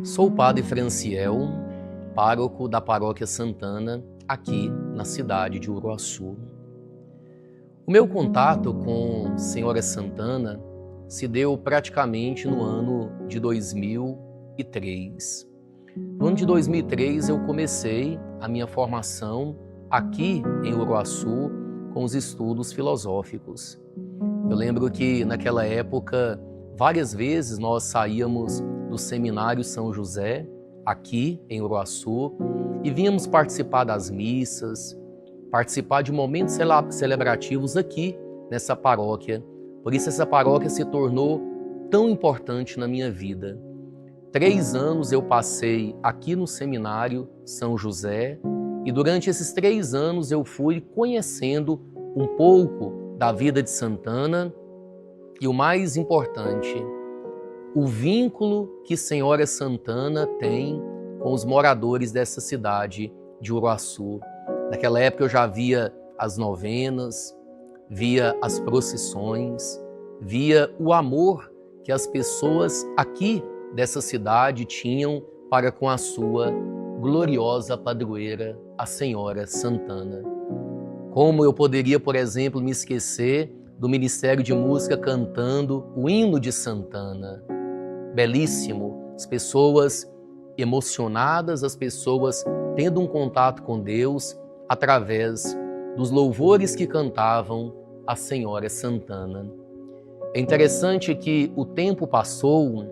Sou o Padre Franciel, pároco da Paróquia Santana, aqui na cidade de Uruaçu. O meu contato com Senhora Santana se deu praticamente no ano de 2003. No ano de 2003 eu comecei a minha formação aqui em Uruaçu com os estudos filosóficos. Eu lembro que naquela época várias vezes nós saíamos do Seminário São José, aqui em Uruaçu, e vínhamos participar das missas, participar de momentos celebrativos aqui nessa paróquia. Por isso essa paróquia se tornou tão importante na minha vida. 3 anos eu passei aqui no Seminário São José e durante esses 3 anos eu fui conhecendo um pouco da vida de Santana e o mais importante, o vínculo que Senhora Santana tem com os moradores dessa cidade de Uruaçu. Naquela época eu já via as novenas, via as procissões, via o amor que as pessoas aqui dessa cidade tinham para com a sua gloriosa padroeira, a Senhora Santana. Como eu poderia, por exemplo, me esquecer do Ministério de Música cantando o hino de Santana? Belíssimo, as pessoas emocionadas, as pessoas tendo um contato com Deus através dos louvores que cantavam a Senhora Santana. É interessante que o tempo passou,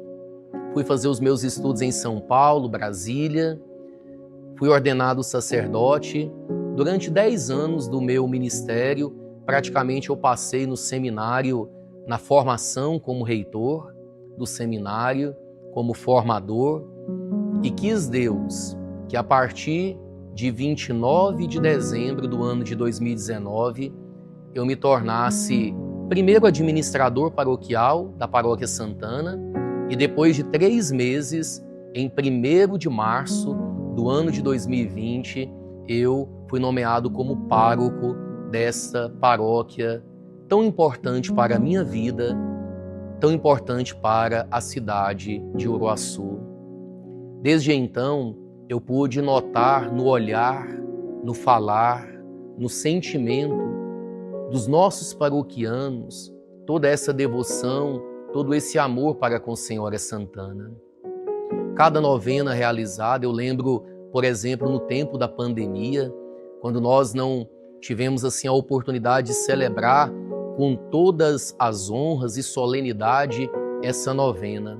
fui fazer os meus estudos em São Paulo, Brasília, fui ordenado sacerdote. Durante 10 anos do meu ministério, praticamente eu passei no seminário, na formação como reitor do seminário, como formador, e quis Deus que a partir de 29 de dezembro do ano de 2019 eu me tornasse primeiro administrador paroquial da Paróquia Santana e depois de 3 meses, em 1º de março do ano de 2020, eu fui nomeado como pároco desta paróquia tão importante para a minha vida, tão importante para a cidade de Uruaçu. Desde então, eu pude notar no olhar, no falar, no sentimento dos nossos paroquianos, toda essa devoção, todo esse amor para com Senhora Santana. Cada novena realizada, eu lembro, por exemplo, no tempo da pandemia, quando nós não tivemos assim a oportunidade de celebrar com todas as honras e solenidade essa novena.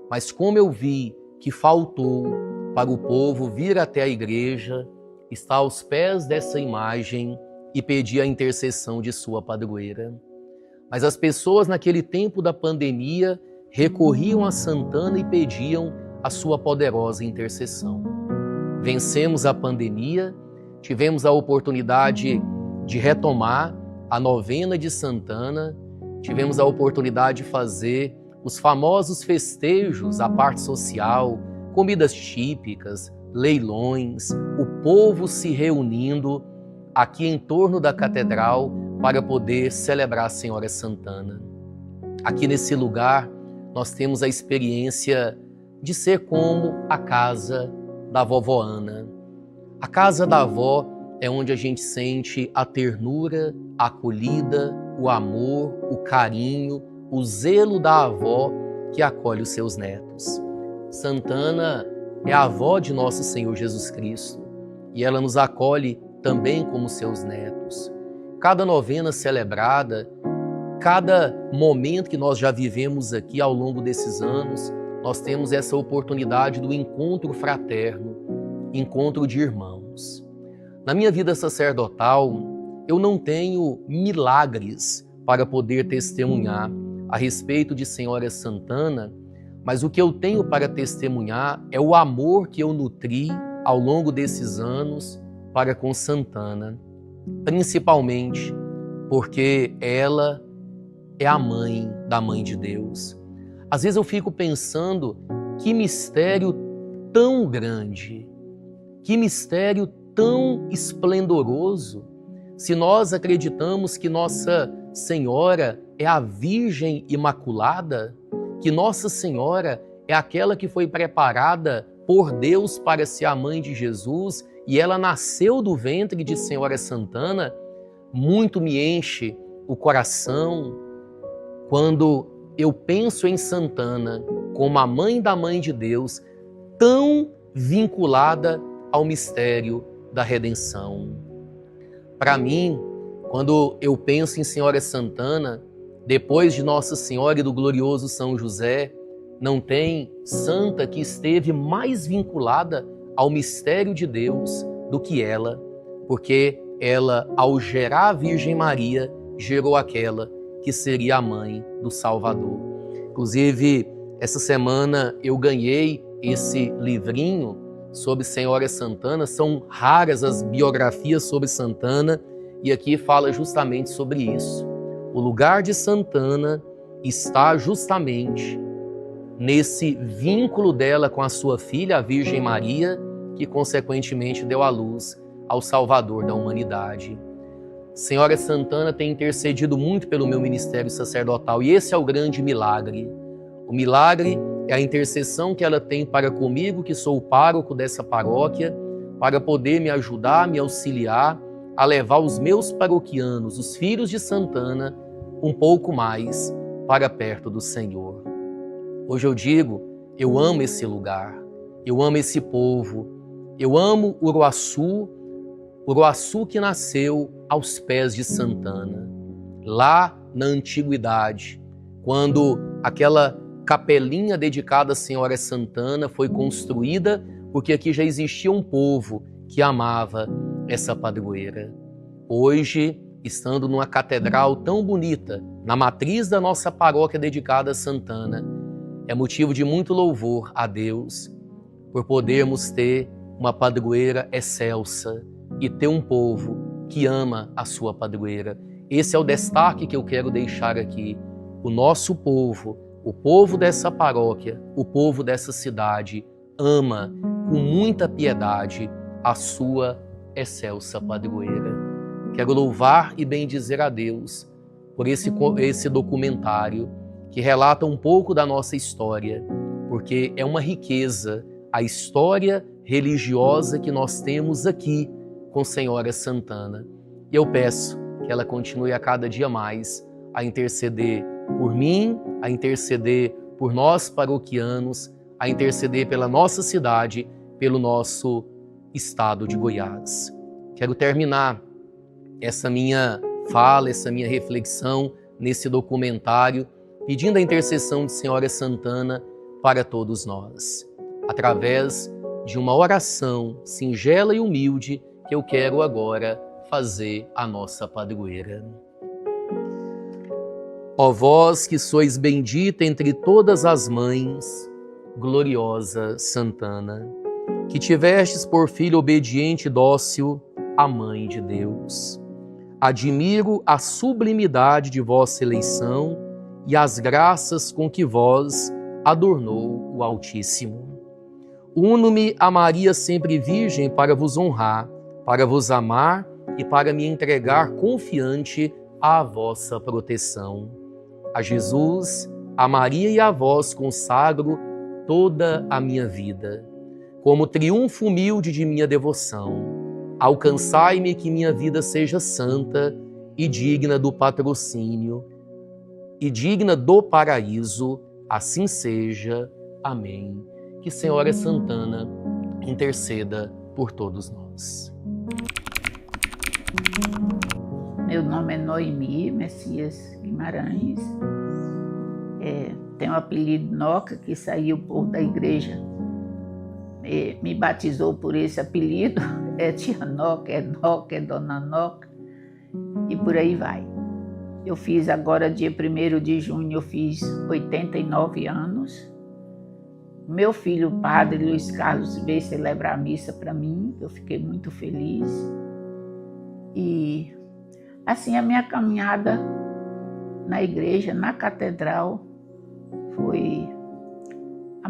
Mas como eu vi que faltou para o povo vir até a igreja, estar aos pés dessa imagem e pedir a intercessão de sua padroeira. Mas as pessoas naquele tempo da pandemia recorriam a Santana e pediam a sua poderosa intercessão. Vencemos a pandemia, tivemos a oportunidade de retomar a novena de Santana, tivemos a oportunidade de fazer os famosos festejos, a parte social, comidas típicas, leilões, o povo se reunindo aqui em torno da catedral para poder celebrar a Senhora Santana. Aqui nesse lugar nós temos a experiência de ser como a casa da vovó Ana. A casa da avó é onde a gente sente a ternura, a acolhida, o amor, o carinho, o zelo da avó que acolhe os seus netos. Santana é a avó de nosso Senhor Jesus Cristo e ela nos acolhe também como seus netos. Cada novena celebrada, cada momento que nós já vivemos aqui ao longo desses anos, nós temos essa oportunidade do encontro fraterno, encontro de irmãos. Na minha vida sacerdotal, eu não tenho milagres para poder testemunhar a respeito de Senhora Santana, mas o que eu tenho para testemunhar é o amor que eu nutri ao longo desses anos para com Santana, principalmente porque ela é a mãe da Mãe de Deus. Às vezes eu fico pensando, que mistério tão grande, que mistério tão esplendoroso, se nós acreditamos que Nossa Senhora é a Virgem Imaculada, que Nossa Senhora é aquela que foi preparada por Deus para ser a mãe de Jesus e ela nasceu do ventre de Senhora Santana, muito me enche o coração quando eu penso em Santana como a mãe da Mãe de Deus, tão vinculada ao mistério da redenção. Para mim, quando eu penso em Senhora Santana, depois de Nossa Senhora e do glorioso São José, não tem santa que esteve mais vinculada ao mistério de Deus do que ela, porque ela, ao gerar a Virgem Maria, gerou aquela que seria a mãe do Salvador. Inclusive, essa semana eu ganhei esse livrinho sobre Senhora Santana. São raras as biografias sobre Santana e aqui fala justamente sobre isso. O lugar de Santana está justamente nesse vínculo dela com a sua filha, a Virgem Maria, que consequentemente deu à luz ao Salvador da humanidade. Senhora Santana tem intercedido muito pelo meu ministério sacerdotal e esse é o grande milagre. O milagre é a intercessão que ela tem para comigo, que sou o pároco dessa paróquia, para poder me ajudar, me auxiliar a levar os meus paroquianos, os filhos de Santana, um pouco mais para perto do Senhor. Hoje eu digo, eu amo esse lugar, eu amo esse povo, eu amo Uruaçu, Uruaçu que nasceu aos pés de Santana, lá na antiguidade, quando aquela capelinha dedicada à Senhora Santana foi construída, porque aqui já existia um povo que amava essa padroeira. Hoje, estando numa catedral tão bonita, na matriz da nossa paróquia dedicada a Santana, é motivo de muito louvor a Deus por podermos ter uma padroeira excelsa e ter um povo que ama a sua padroeira. Esse é o destaque que eu quero deixar aqui. O nosso povo, o povo dessa paróquia, o povo dessa cidade, ama com muita piedade a sua excelsa padroeira. Quero louvar e bendizer a Deus por esse documentário que relata um pouco da nossa história, porque é uma riqueza a história religiosa que nós temos aqui com Senhora Santana. E eu peço que ela continue a cada dia mais a interceder por mim, a interceder por nós paroquianos, a interceder pela nossa cidade, pelo nosso estado de Goiás. Quero terminar essa minha fala, essa minha reflexão nesse documentário, pedindo a intercessão de Senhora Santana para todos nós, através de uma oração singela e humilde que eu quero agora fazer à nossa padroeira. Ó vós que sois bendita entre todas as mães, gloriosa Santana, que tivestes por filho obediente e dócil a Mãe de Deus. Admiro a sublimidade de vossa eleição e as graças com que vós adornou o Altíssimo. Uno-me a Maria sempre Virgem para vos honrar, para vos amar e para me entregar confiante à vossa proteção. A Jesus, a Maria e a vós consagro toda a minha vida. Como triunfo humilde de minha devoção, alcançai-me que minha vida seja santa e digna do patrocínio e digna do paraíso, assim seja. Amém. Que Senhora Santana interceda por todos nós. Meu nome é Noemi Messias Guimarães. Tenho o apelido Noca, que saiu por da igreja. Me batizou por esse apelido. É tia Noca, é dona Noca, e por aí vai. Eu fiz agora, dia 1º de junho, eu fiz 89 anos. Meu filho, o padre Luiz Carlos, veio celebrar a missa para mim, eu fiquei muito feliz. E assim, a minha caminhada na igreja, na catedral, foi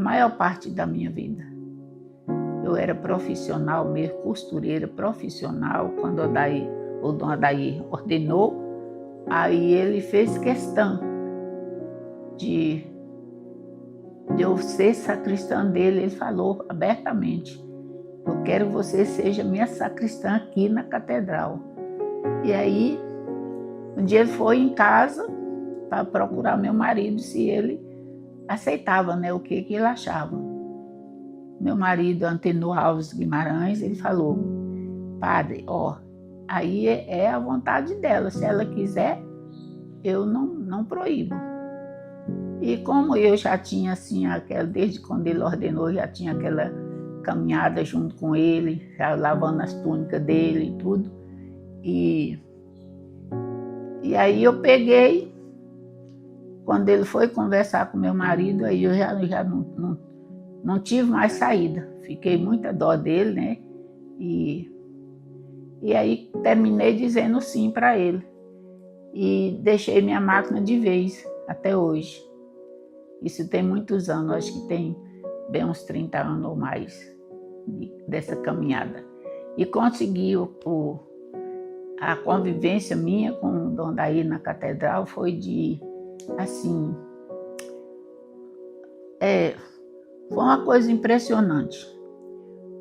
maior parte da minha vida. Eu era profissional mesmo, costureira profissional, quando o Dom Adair ordenou, aí ele fez questão de eu ser sacristã dele. Ele falou abertamente: eu quero que você seja minha sacristã aqui na catedral. E aí, um dia ele foi em casa para procurar meu marido, se ele aceitava, né, o que ele achava. Meu marido, Antenor Alves Guimarães, ele falou: padre, aí é a vontade dela, se ela quiser, eu não proíbo. E como eu já tinha, assim, desde quando ele ordenou, já tinha aquela caminhada junto com ele, já lavando as túnicas dele e tudo. E aí eu peguei, quando ele foi conversar com meu marido, aí eu já não tive mais saída. Fiquei muita dó dele, né? E aí terminei dizendo sim para ele. E deixei minha máquina de vez até hoje. Isso tem muitos anos, acho que tem bem uns 30 anos ou mais dessa caminhada. E consegui a convivência minha com o Dom Adair na catedral foi de, assim, foi uma coisa impressionante,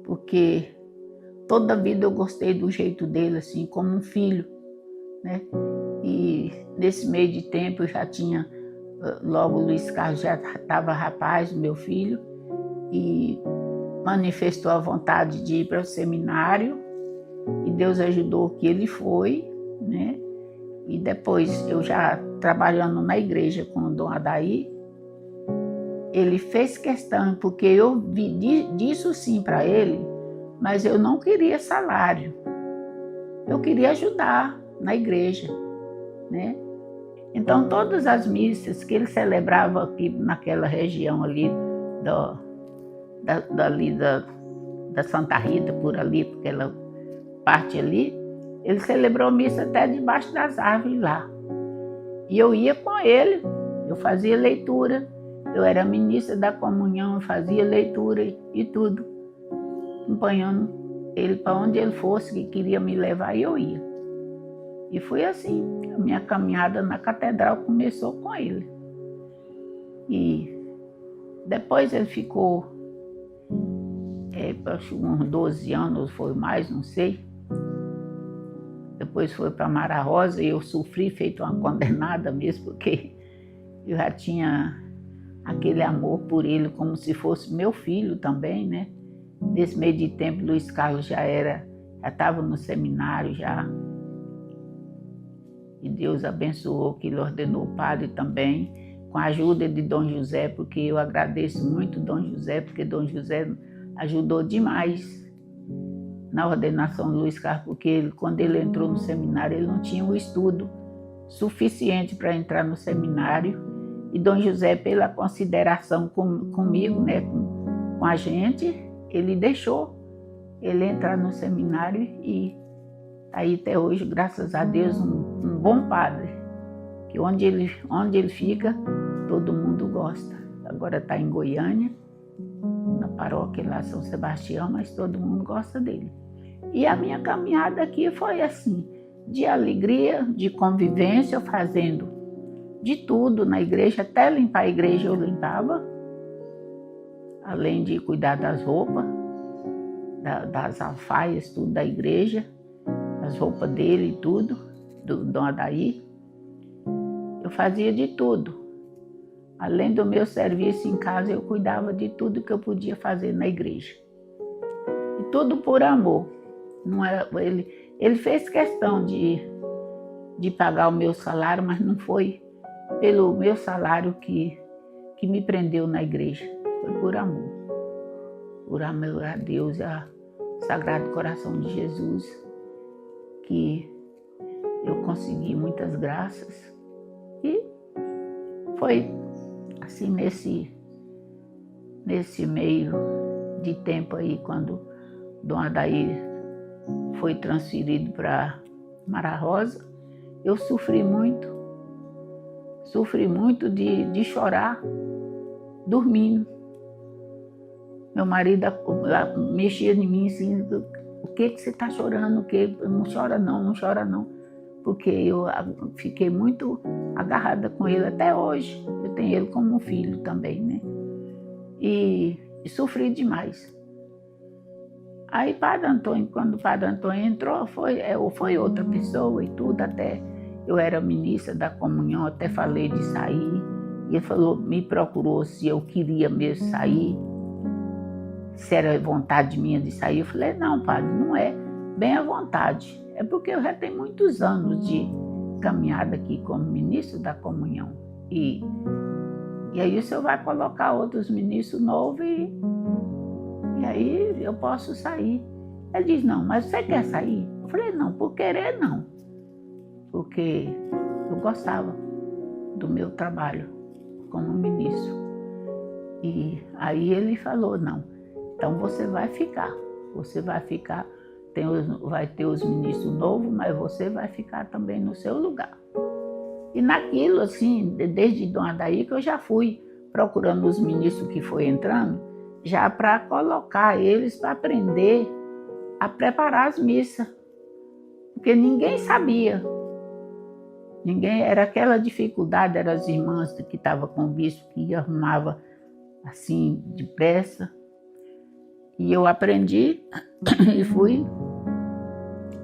porque toda a vida eu gostei do jeito dele, assim, como um filho, né? E nesse meio de tempo eu já tinha, logo o Luiz Carlos já estava rapaz, meu filho, e manifestou a vontade de ir para o seminário, e Deus ajudou que ele foi, né? E depois eu já trabalhando na igreja com o Dom Adair, ele fez questão, porque eu disse sim para ele, mas eu não queria salário. Eu queria ajudar na igreja, né? Então todas as missas que ele celebrava aqui naquela região ali da Santa Rita, por ali, por aquela parte ali, ele celebrou missa até debaixo das árvores lá. E eu ia com ele, eu fazia leitura, eu era ministra da comunhão, eu fazia leitura e tudo, acompanhando ele para onde ele fosse, que queria me levar, e eu ia. E foi assim, a minha caminhada na catedral começou com ele. E depois ele ficou, acho uns 12 anos, foi mais, não sei. Depois foi para Mara Rosa e eu sofri, feito uma condenada mesmo, porque eu já tinha aquele amor por ele como se fosse meu filho também, né? Nesse meio de tempo, Luiz Carlos já estava no seminário já. E Deus abençoou que ele ordenou padre também, com a ajuda de Dom José, porque eu agradeço muito Dom José, porque Dom José ajudou demais na ordenação de Luiz Carlos, porque quando ele entrou no seminário, ele não tinha o estudo suficiente para entrar no seminário. E Dom José, pela consideração comigo, né, com a gente, ele deixou ele entrar no seminário e aí até hoje, graças a Deus, um bom padre, que onde ele fica, todo mundo gosta. Agora está em Goiânia, na paróquia lá São Sebastião, mas todo mundo gosta dele. E a minha caminhada aqui foi assim, de alegria, de convivência, fazendo de tudo na igreja, até limpar a igreja eu limpava, além de cuidar das roupas, das alfaias, tudo da igreja, as roupas dele e tudo, do Dom Adair. Eu fazia de tudo. Além do meu serviço em casa, eu cuidava de tudo que eu podia fazer na igreja. E tudo por amor. Não era, ele fez questão de pagar o meu salário, mas não foi pelo meu salário que me prendeu na igreja. Foi por amor. Por amor a Deus e ao Sagrado Coração de Jesus, que eu consegui muitas graças. E foi assim, nesse meio de tempo aí, quando Dom Adair foi transferido para Mara Rosa, eu sofri muito de chorar dormindo, Meu marido mexia em mim assim, o que você está chorando? O que? Não chora não, não chora não. Porque eu fiquei muito agarrada com ele até hoje. Eu tenho ele como um filho também, né? E sofri demais. Aí Padre Antônio, quando o Padre Antônio entrou, foi outra pessoa e tudo, até eu era ministra da comunhão, até falei de sair. E ele falou, me procurou se eu queria mesmo sair, se era vontade minha de sair. Eu falei, não, padre, não é bem à vontade. É porque eu já tenho muitos anos de caminhada aqui como ministro da comunhão. E aí o senhor vai colocar outros ministros novos e aí eu posso sair. Ele diz, não, mas você quer sair? Eu falei, não, por querer não. Porque eu gostava do meu trabalho como ministro. E aí ele falou, não, então você vai ficar. Vai ter os ministros novos, mas você vai ficar também no seu lugar. E naquilo, assim, desde Dom Adair que eu já fui procurando os ministros que foi entrando, já para colocar eles para aprender a preparar as missas. Porque ninguém sabia. Era aquela dificuldade, eram as irmãs que estavam com o bispo, que arrumava assim, depressa. E eu aprendi e fui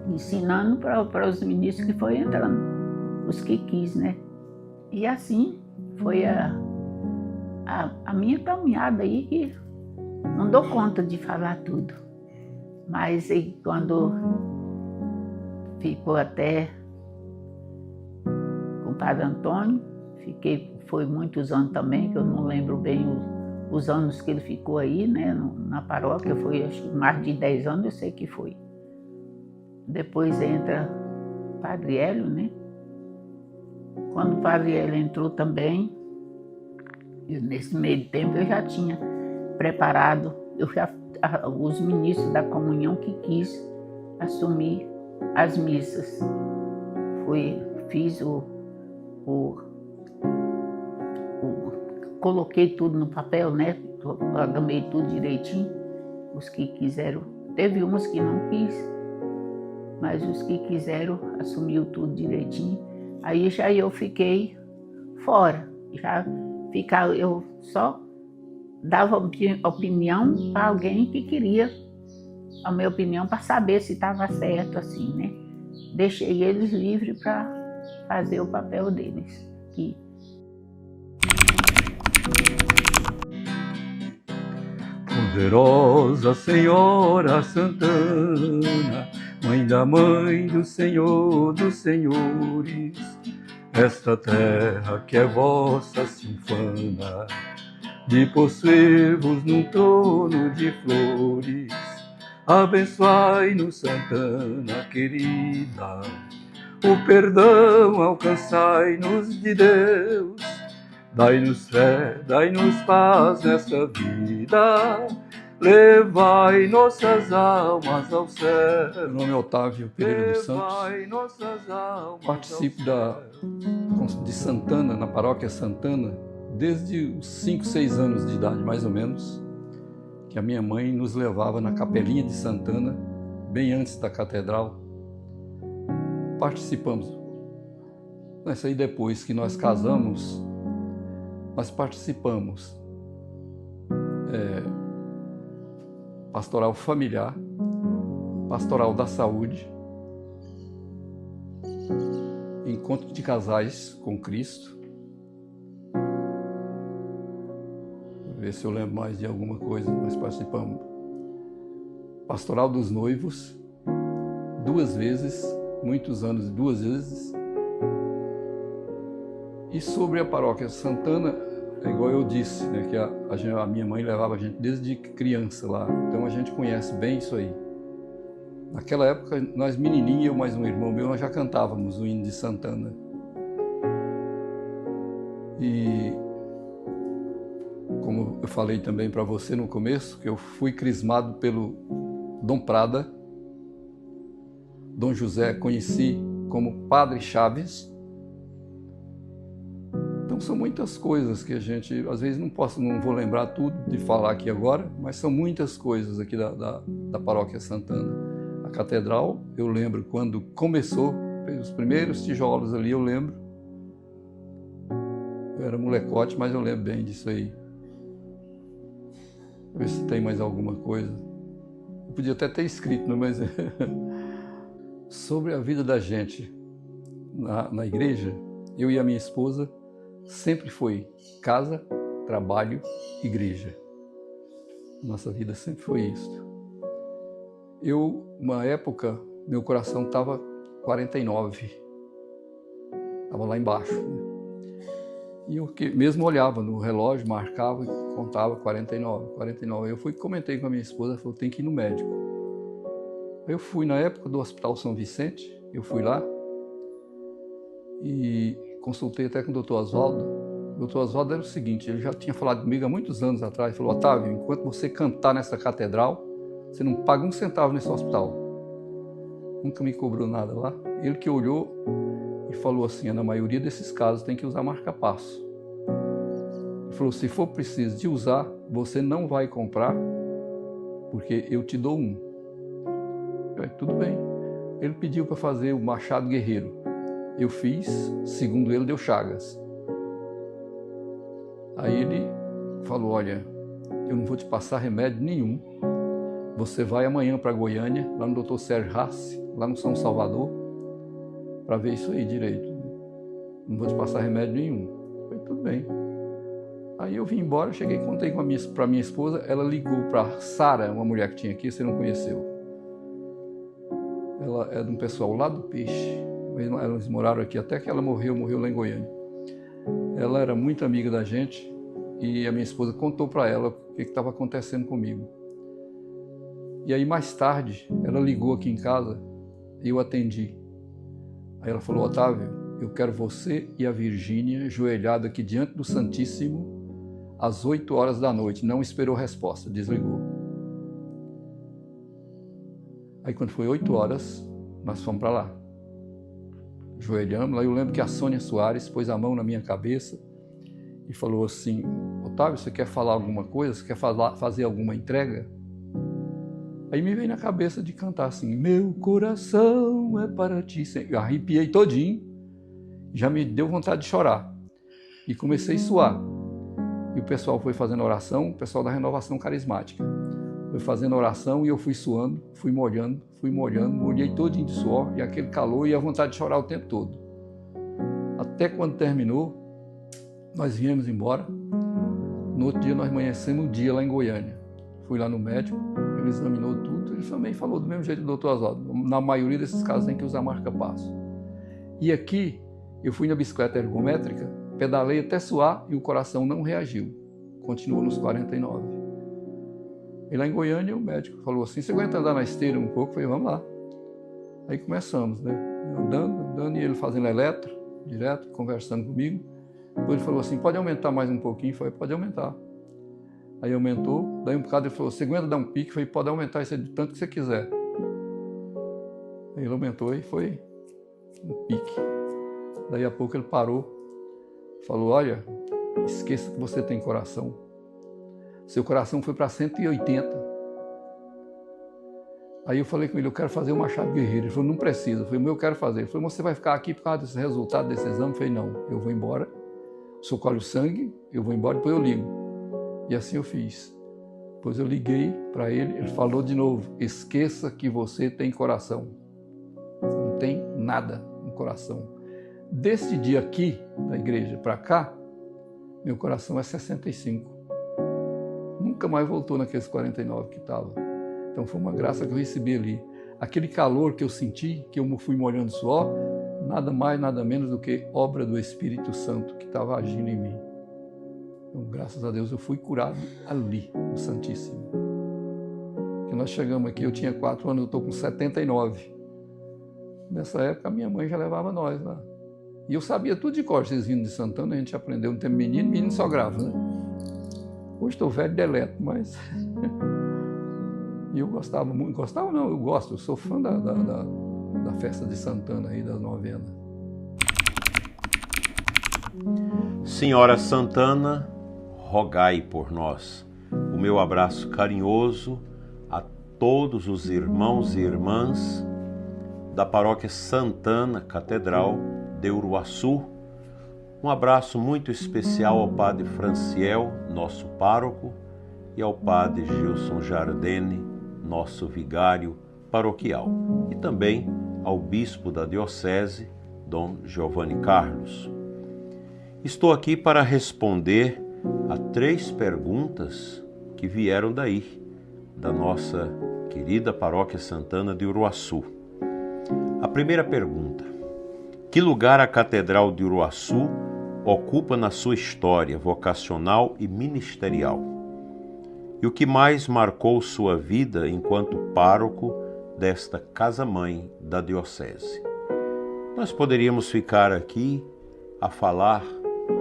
ensinando para os ministros que foi entrando, os que quis, né? E assim foi a minha caminhada aí, que não dou conta de falar tudo. Mas aí, quando ficou até com o Padre Antônio, foi muitos anos também, que eu não lembro bem os anos que ele ficou aí, né, na paróquia, foi acho que mais de 10 anos, eu sei que foi. Depois entra o Padre Hélio, né? Quando o Padre Hélio entrou também, nesse meio tempo eu já tinha preparado, os ministros da comunhão que quis assumir as missas. Coloquei tudo no papel, né? Programei tudo direitinho. Os que quiseram, teve umas que não quis, mas os que quiseram assumiu tudo direitinho. Aí já eu fiquei fora, eu só dava opinião para alguém que queria a minha opinião para saber se estava certo assim, né? Deixei eles livres para fazer o papel deles. Poderosa Senhora Santana, Mãe da Mãe do Senhor dos Senhores, esta terra que é vossa se ufana de possuir-vos num trono de flores. Abençoai-nos, Santana querida, o perdão alcançai-nos de Deus. Dai-nos fé, dai-nos paz nesta vida, levai nossas almas ao céu. Meu nome é Otávio Pereira dos Santos, participo de Santana, na paróquia Santana, desde os 5, 6 anos de idade, mais ou menos, que a minha mãe nos levava na capelinha de Santana, bem antes da catedral. Participamos. Isso aí depois que nós casamos, nós participamos pastoral familiar, pastoral da saúde, encontro de casais com Cristo. Vou ver se eu lembro mais de alguma coisa. Nós participamos pastoral dos noivos 2 vezes, muitos anos, 2 vezes. E sobre a paróquia Santana, é igual eu disse, né, que a minha mãe levava a gente desde criança lá, então a gente conhece bem isso aí. Naquela época, nós menininhos, eu mais um irmão meu, nós já cantávamos o hino de Santana. E como eu falei também para você no começo, que eu fui crismado pelo Dom Prada, Dom José conheci como Padre Chaves. Então Então são muitas coisas que a gente, às vezes não vou lembrar tudo de falar aqui agora, mas são muitas coisas aqui da Paróquia Santana. A catedral, eu lembro quando começou, fez os primeiros tijolos ali, eu lembro. Eu era molecote, mas eu lembro bem disso aí. Vou ver se tem mais alguma coisa. Eu podia até ter escrito, mas sobre a vida da gente na igreja, eu e a minha esposa sempre foi casa, trabalho, igreja. Nossa vida sempre foi isso. Uma época, meu coração estava 49. Estava lá embaixo. E eu mesmo olhava no relógio, marcava e contava 49. Eu comentei com a minha esposa, ela falou, tem que ir no médico. Eu fui na época do Hospital São Vicente, eu fui lá e consultei até com o Dr. Oswaldo. O Dr. Oswaldo era o seguinte, ele já tinha falado comigo há muitos anos atrás, ele falou, Otávio, enquanto você cantar nessa catedral, você não paga um centavo nesse hospital. Nunca me cobrou nada lá. Ele que olhou e falou assim, na maioria desses casos tem que usar marca-passo. Ele falou, se for preciso de usar, você não vai comprar, porque eu te dou um. Eu falei, tudo bem. Ele pediu para fazer o Machado Guerreiro. Eu fiz, segundo ele, deu chagas. Aí ele falou, olha, eu não vou te passar remédio nenhum. Você vai amanhã para Goiânia, lá no Dr. Sérgio Rassi, lá no São Salvador, para ver isso aí direito. Não vou te passar remédio nenhum. Eu falei, tudo bem. Aí eu vim embora, cheguei, contei para minha esposa, ela ligou para Sara, uma mulher que tinha aqui, você não conheceu. Ela é de um pessoal lá do Peixe. Eles moraram aqui até que ela morreu lá em Goiânia. Ela era muito amiga da gente e a minha esposa contou para ela o que estava acontecendo comigo. E aí mais tarde ela ligou aqui em casa e eu atendi. Aí ela falou, Otávio, eu quero você e a Virgínia ajoelhado aqui diante do Santíssimo às 8 horas da noite. Não esperou resposta, desligou. Aí quando foi 8 horas, nós fomos para lá. Ajoelhamos, lá eu lembro que a Sônia Soares pôs a mão na minha cabeça e falou assim, Otávio, você quer falar alguma coisa? Você quer fazer alguma entrega? Aí me veio na cabeça de cantar assim, meu coração é para ti. Eu arrepiei todinho, já me deu vontade de chorar. E comecei a suar. E o pessoal foi fazendo oração, o pessoal da Renovação Carismática. Foi fazendo oração e eu fui suando, fui molhando, molhei todinho de suor e aquele calor e a vontade de chorar o tempo todo. Até quando terminou, nós viemos embora. No outro dia nós amanhecemos o dia lá em Goiânia. Fui lá no médico, ele examinou tudo, ele também falou do mesmo jeito do Dr. Oswaldo. Na maioria desses casos tem que usar marca-passo. E aqui, eu fui na bicicleta ergométrica, pedalei até suar e o coração não reagiu. Continuou nos 49. E lá em Goiânia, o médico falou assim, você aguenta andar na esteira um pouco? Eu falei, vamos lá. Aí começamos, né? Andando, e ele fazendo eletro, direto, conversando comigo. Depois ele falou assim, pode aumentar mais um pouquinho? Eu falei, pode aumentar. Aí aumentou, daí um bocado ele falou, você aguenta dar um pique? Eu falei, pode aumentar isso aí do tanto que você quiser. Aí ele aumentou e foi um pique. Daí a pouco ele parou, falou, olha, esqueça que você tem coração. Seu coração foi para 180. Aí eu falei com ele, eu quero fazer o Machado Guerreiro. Ele falou, não precisa. Eu falei, eu quero fazer. Ele falou, você vai ficar aqui por causa desse resultado desse exame? Eu falei, não, eu vou embora. O senhor colhe o sangue, eu vou embora, depois eu ligo. E assim eu fiz. Depois eu liguei para ele, ele falou de novo, esqueça que você tem coração. Você não tem nada no coração. Desse dia aqui, da igreja para cá, meu coração é 65. Nunca mais voltou naqueles 49 que estava. Então foi uma graça que eu recebi ali. Aquele calor que eu senti, que eu fui molhando suor, nada mais, nada menos do que obra do Espírito Santo que estava agindo em mim. Então, graças a Deus, eu fui curado ali, no Santíssimo. Porque nós chegamos aqui, eu tinha 4 anos, eu estou com 79. Nessa época, a minha mãe já levava nós lá. E eu sabia tudo de cor, vocês vindo de Santana, a gente aprendeu, não tem menino só grava, né? Hoje estou velho, deleto, mas... E eu gostava muito, gostava não, eu gosto, eu sou fã da festa de Santana aí, da novena. Senhora Santana, rogai por nós. O meu abraço carinhoso a todos os irmãos e irmãs da Paróquia Santana Catedral de Uruaçu. Um abraço muito especial ao Padre Franciel, nosso pároco, e ao Padre Gilson Jardene, nosso vigário paroquial, e também ao Bispo da Diocese, Dom Giovanni Carlos. Estou aqui para responder a 3 perguntas que vieram daí, da nossa querida Paróquia Santana de Uruaçu. A primeira pergunta: que lugar a Catedral de Uruaçu ocupa na sua história vocacional e ministerial? E o que mais marcou sua vida enquanto pároco desta casa-mãe da Diocese? Nós poderíamos ficar aqui a falar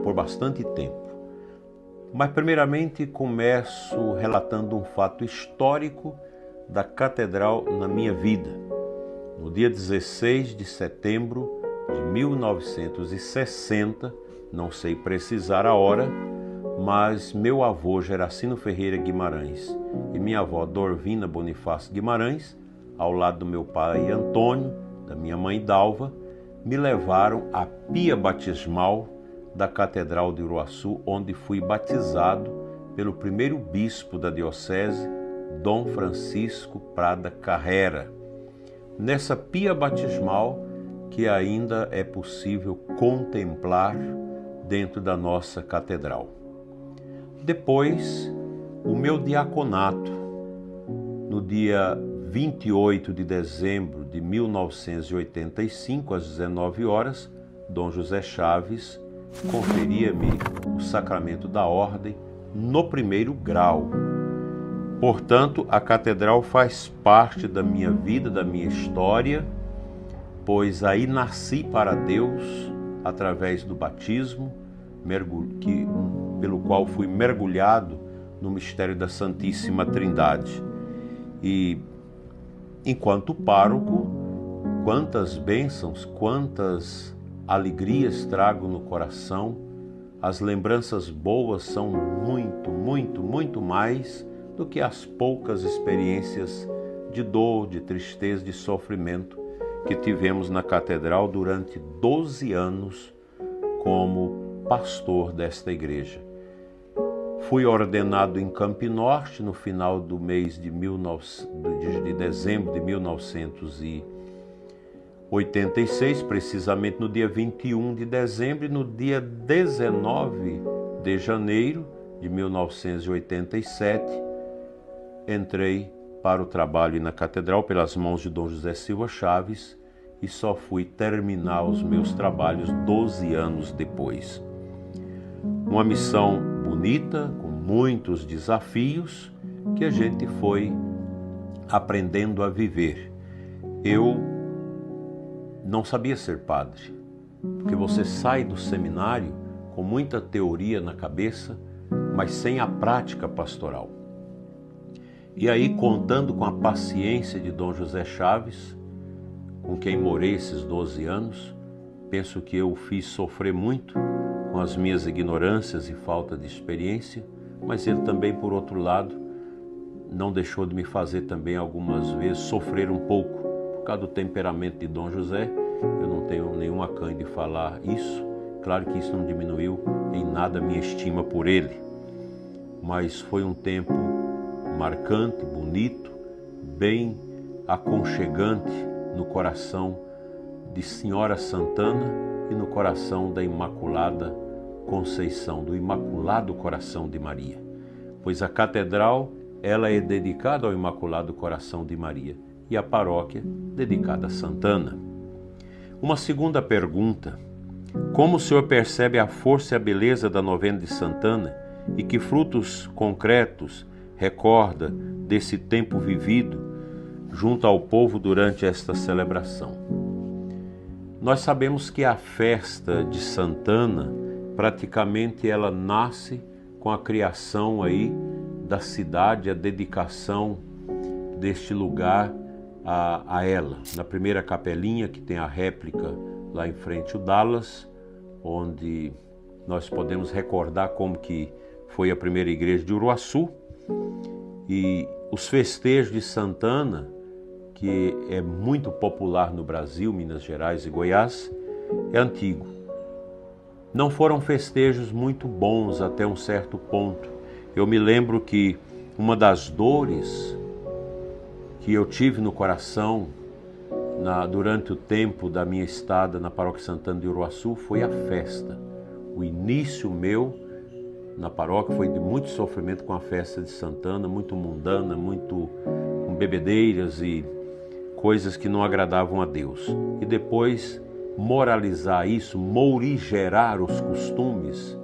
por bastante tempo, mas primeiramente começo relatando um fato histórico da Catedral na minha vida. No dia 16 de setembro de 1960, não sei precisar a hora, mas meu avô Geracino Ferreira Guimarães e minha avó Dorvina Bonifácio Guimarães, ao lado do meu pai Antônio, da minha mãe Dalva, me levaram à pia batismal da Catedral de Uruaçu, onde fui batizado pelo primeiro bispo da diocese, Dom Francisco Prada Carrera. Nessa pia batismal que ainda é possível contemplar dentro da nossa catedral. Depois, o meu diaconato, no dia 28 de dezembro de 1985, às 19 horas, Dom José Chaves conferia-me o sacramento da ordem no 1º grau. Portanto, a catedral faz parte da minha vida, da minha história, pois aí nasci para Deus através do batismo, pelo qual fui mergulhado no mistério da Santíssima Trindade. E, enquanto pároco, quantas bênçãos, quantas alegrias trago no coração. As lembranças boas são muito, muito, muito mais do que as poucas experiências de dor, de tristeza, de sofrimento que tivemos na catedral durante 12 anos como pastor desta igreja. Fui ordenado em Campinorte no final do mês de dezembro de 1986, precisamente no dia 21 de dezembro, e no dia 19 de janeiro de 1987, entrei para o trabalho na catedral pelas mãos de Dom José Silva Chaves e só fui terminar os meus trabalhos 12 anos depois. Uma missão bonita, com muitos desafios, que a gente foi aprendendo a viver. Eu não sabia ser padre, porque você sai do seminário com muita teoria na cabeça, mas sem a prática pastoral. E aí, contando com a paciência de Dom José Chaves, com quem morei esses 12 anos, penso que eu o fiz sofrer muito com as minhas ignorâncias e falta de experiência, mas ele também, por outro lado, não deixou de me fazer também algumas vezes sofrer um pouco. Por causa do temperamento de Dom José, eu não tenho nenhum acanho de falar isso. Claro que isso não diminuiu em nada a minha estima por ele, mas foi um tempo marcante, bonito, bem aconchegante no coração de Senhora Santana e no coração da Imaculada Conceição, do Imaculado Coração de Maria. Pois a catedral, ela é dedicada ao Imaculado Coração de Maria e a paróquia dedicada a Santana. Uma segunda pergunta: como o senhor percebe a força e a beleza da novena de Santana e que frutos concretos recorda desse tempo vivido junto ao povo durante esta celebração? Nós sabemos que a festa de Santana, praticamente ela nasce com a criação aí da cidade, a dedicação deste lugar a ela. Na primeira capelinha, que tem a réplica lá em frente ao Dallas, onde nós podemos recordar como que foi a primeira igreja de Uruaçu. E os festejos de Santana, que é muito popular no Brasil, Minas Gerais e Goiás, é antigo. Não foram festejos muito bons até um certo ponto. Eu me lembro que uma das dores que eu tive no coração durante o tempo da minha estada na Paróquia Santana de Uruaçu foi a festa. O início meu na paróquia foi de muito sofrimento com a festa de Santana, muito mundana, muito com bebedeiras e coisas que não agradavam a Deus. E depois moralizar isso, morigerar os costumes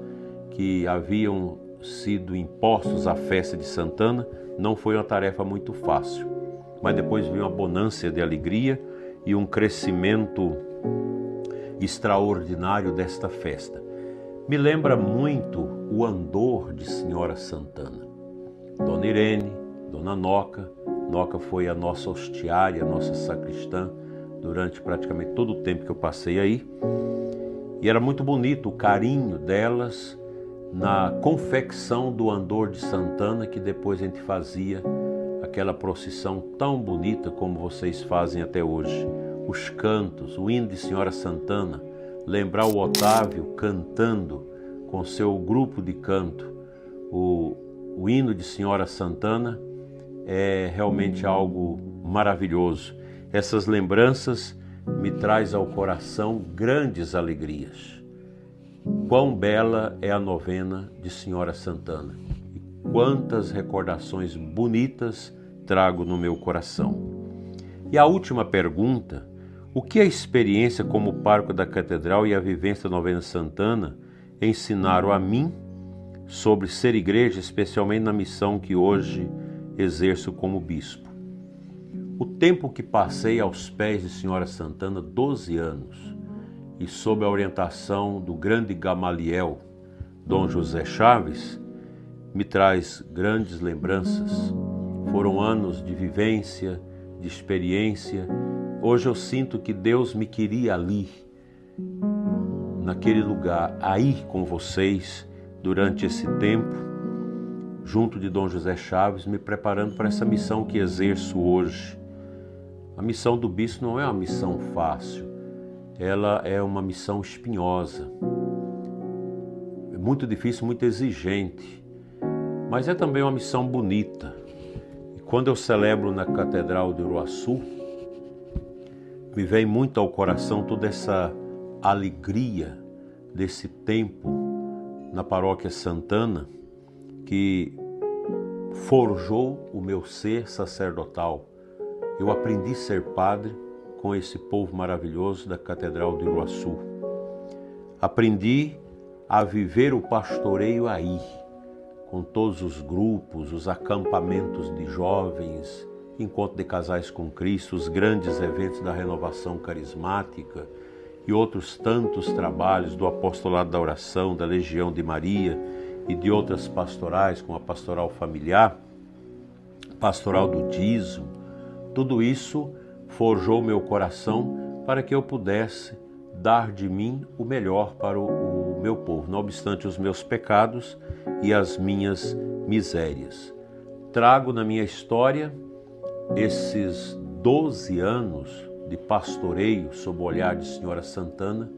que haviam sido impostos à festa de Santana, não foi uma tarefa muito fácil. Mas depois veio uma bonança de alegria e um crescimento extraordinário desta festa. Me lembra muito o andor de Senhora Santana. Dona Irene, Dona Noca. Noca foi a nossa hostiária, a nossa sacristã, durante praticamente todo o tempo que eu passei aí. E era muito bonito o carinho delas na confecção do andor de Santana, que depois a gente fazia aquela procissão tão bonita como vocês fazem até hoje. Os cantos, o hino de Senhora Santana, lembrar o Otávio cantando com seu grupo de canto o hino de Senhora Santana é realmente algo maravilhoso. Essas lembranças me trazem ao coração grandes alegrias. Quão bela é a novena de Senhora Santana e quantas recordações bonitas trago no meu coração. E a última pergunta: o que a experiência como pároco da Catedral e a vivência da novena Santana ensinaram a mim sobre ser igreja, especialmente na missão que hoje exerço como bispo? O tempo que passei aos pés de Senhora Santana, 12 anos, e sob a orientação do grande Gamaliel, Dom José Chaves, me traz grandes lembranças. Foram anos de vivência, de experiência. Hoje eu sinto que Deus me queria ali, naquele lugar, aí com vocês, durante esse tempo, junto de Dom José Chaves, me preparando para essa missão que exerço hoje. A missão do bispo não é uma missão fácil, ela é uma missão espinhosa, é muito difícil, muito exigente, mas é também uma missão bonita. E quando eu celebro na Catedral de Uruaçu, me vem muito ao coração toda essa alegria desse tempo na Paróquia Santana, que forjou o meu ser sacerdotal. Eu aprendi a ser padre com esse povo maravilhoso da Catedral de Uruaçu. Aprendi a viver o pastoreio aí, com todos os grupos, os acampamentos de jovens, encontro de casais com Cristo, os grandes eventos da renovação carismática e outros tantos trabalhos do apostolado da oração, da Legião de Maria e de outras pastorais, como a pastoral familiar, pastoral do dízimo. Tudo isso forjou meu coração para que eu pudesse dar de mim o melhor para o meu povo, não obstante os meus pecados e as minhas misérias. Trago na minha história esses 12 anos de pastoreio sob o olhar de Senhora Santana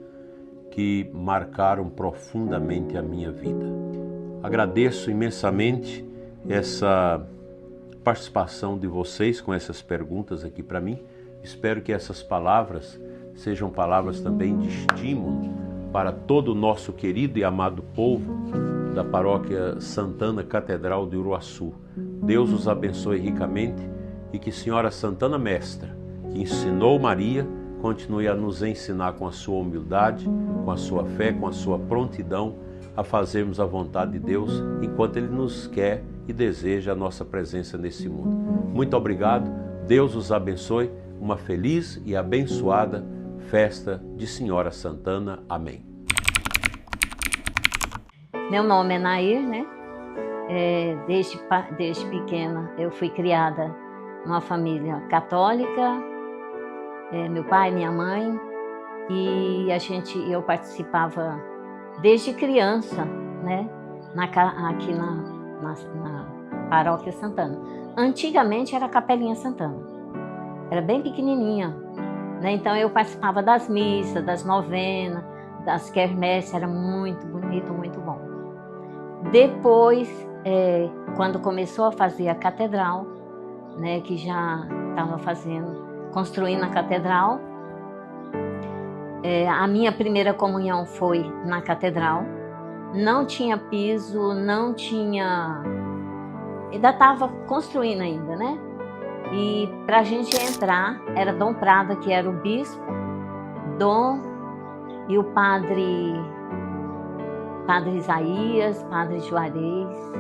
que marcaram profundamente a minha vida. Agradeço imensamente essa participação de vocês com essas perguntas aqui para mim. Espero que essas palavras sejam palavras também de estímulo para todo o nosso querido e amado povo da Paróquia Santana Catedral de Uruaçu. Deus os abençoe ricamente e que Senhora Santana Mestra, que ensinou Maria, continue a nos ensinar com a sua humildade, com a sua fé, com a sua prontidão a fazermos a vontade de Deus enquanto Ele nos quer e deseja a nossa presença nesse mundo. Muito obrigado, Deus os abençoe, uma feliz e abençoada festa de Senhora Santana. Amém. Meu nome é Nair, né? Desde pequena eu fui criada numa família católica, meu pai, minha mãe, e eu participava desde criança, né? Aqui na Paróquia Santana. Antigamente era a Capelinha Santana, era bem pequenininha, né? Então eu participava das missas, das novenas, das quermesses, era muito bonito, muito bom. Depois, quando começou a fazer a catedral, né, que já estava construindo a catedral, a minha primeira comunhão foi na catedral. Não tinha piso, não tinha... Ainda estava construindo ainda, né? E para a gente entrar, era Dom Prada, que era o bispo, Dom e o padre Isaías, padre Juarez,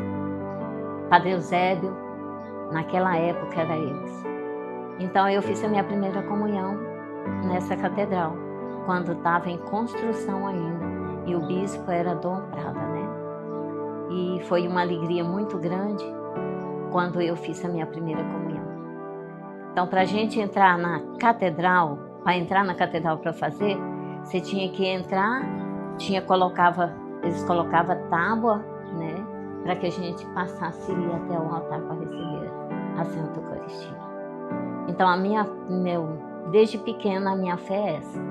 padre Eusébio, naquela época era eles. Então eu fiz a minha primeira comunhão nessa catedral, quando estava em construção ainda, e o bispo era Dom Prada, né? E foi uma alegria muito grande quando eu fiz a minha primeira comunhão. Então, para a gente entrar na catedral, para fazer, você tinha que entrar, eles colocavam tábua, né, para que a gente passasse e ia até o altar para receber a Santa Eucaristia. Então, desde pequena, a minha fé é essa,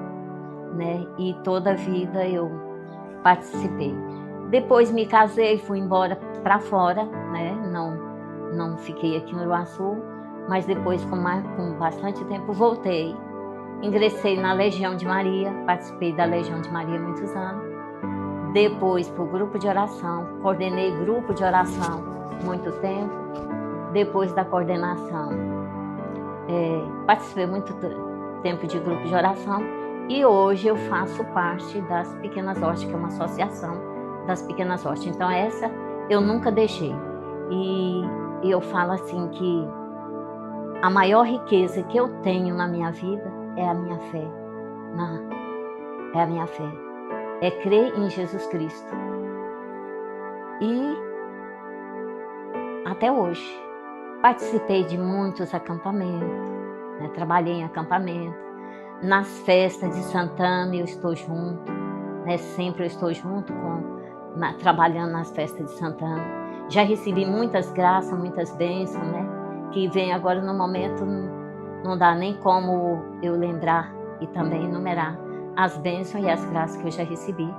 né, e toda a vida eu participei. Depois me casei, fui embora para fora, né, não fiquei aqui no Uruaçu, mas depois, com bastante tempo, voltei. Ingressei na Legião de Maria, participei da Legião de Maria há muitos anos. Depois, para o grupo de oração, coordenei grupo de oração muito tempo. Depois da coordenação, participei muito tempo de grupo de oração. E hoje eu faço parte das Pequenas Hostes, que é uma associação das Pequenas Hostes. Então essa eu nunca deixei. E eu falo assim que a maior riqueza que eu tenho na minha vida é a minha fé. É a minha fé. É crer em Jesus Cristo. E até hoje participei de muitos acampamentos, né? Trabalhei em acampamento. Nas festas de Santana eu estou junto, né? Sempre eu estou junto trabalhando nas festas de Santana. Já recebi muitas graças, muitas bênçãos, né? Que vem agora no momento, não dá nem como eu lembrar e também enumerar as bênçãos e as graças que eu já recebi,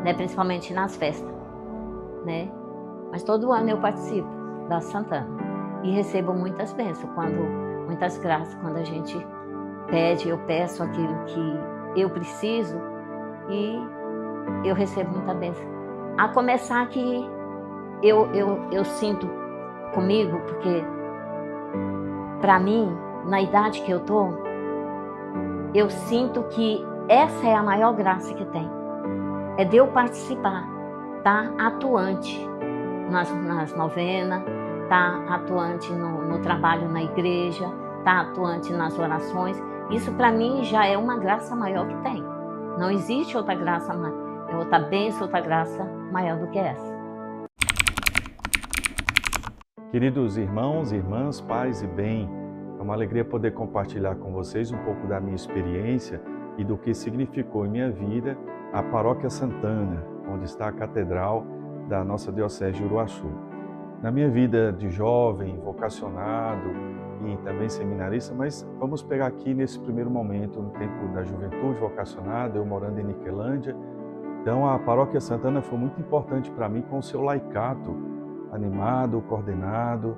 né? Principalmente nas festas, né? Mas todo ano eu participo da Santana e recebo muitas bênçãos, muitas graças, quando a gente pede, eu peço aquilo que eu preciso e eu recebo muita bênção. A começar que eu sinto comigo, porque para mim, na idade que eu tô, eu sinto que essa é a maior graça que tem. É de eu participar, tá atuante nas novenas, tá atuante no trabalho na igreja, tá atuante nas orações. Isso para mim já é uma graça maior que tem. Não existe outra graça maior, outra bênção, outra graça maior do que essa. Queridos irmãos, irmãs, paz e bem, é uma alegria poder compartilhar com vocês um pouco da minha experiência e do que significou em minha vida a Paróquia Santana, onde está a Catedral da nossa Diocese de Uruaçu. Na minha vida de jovem, vocacionado e também seminarista, mas vamos pegar aqui nesse primeiro momento, no tempo da juventude vocacionada, eu morando em Niquelândia. Então a Paróquia Santana foi muito importante para mim com o seu laicato, animado, coordenado,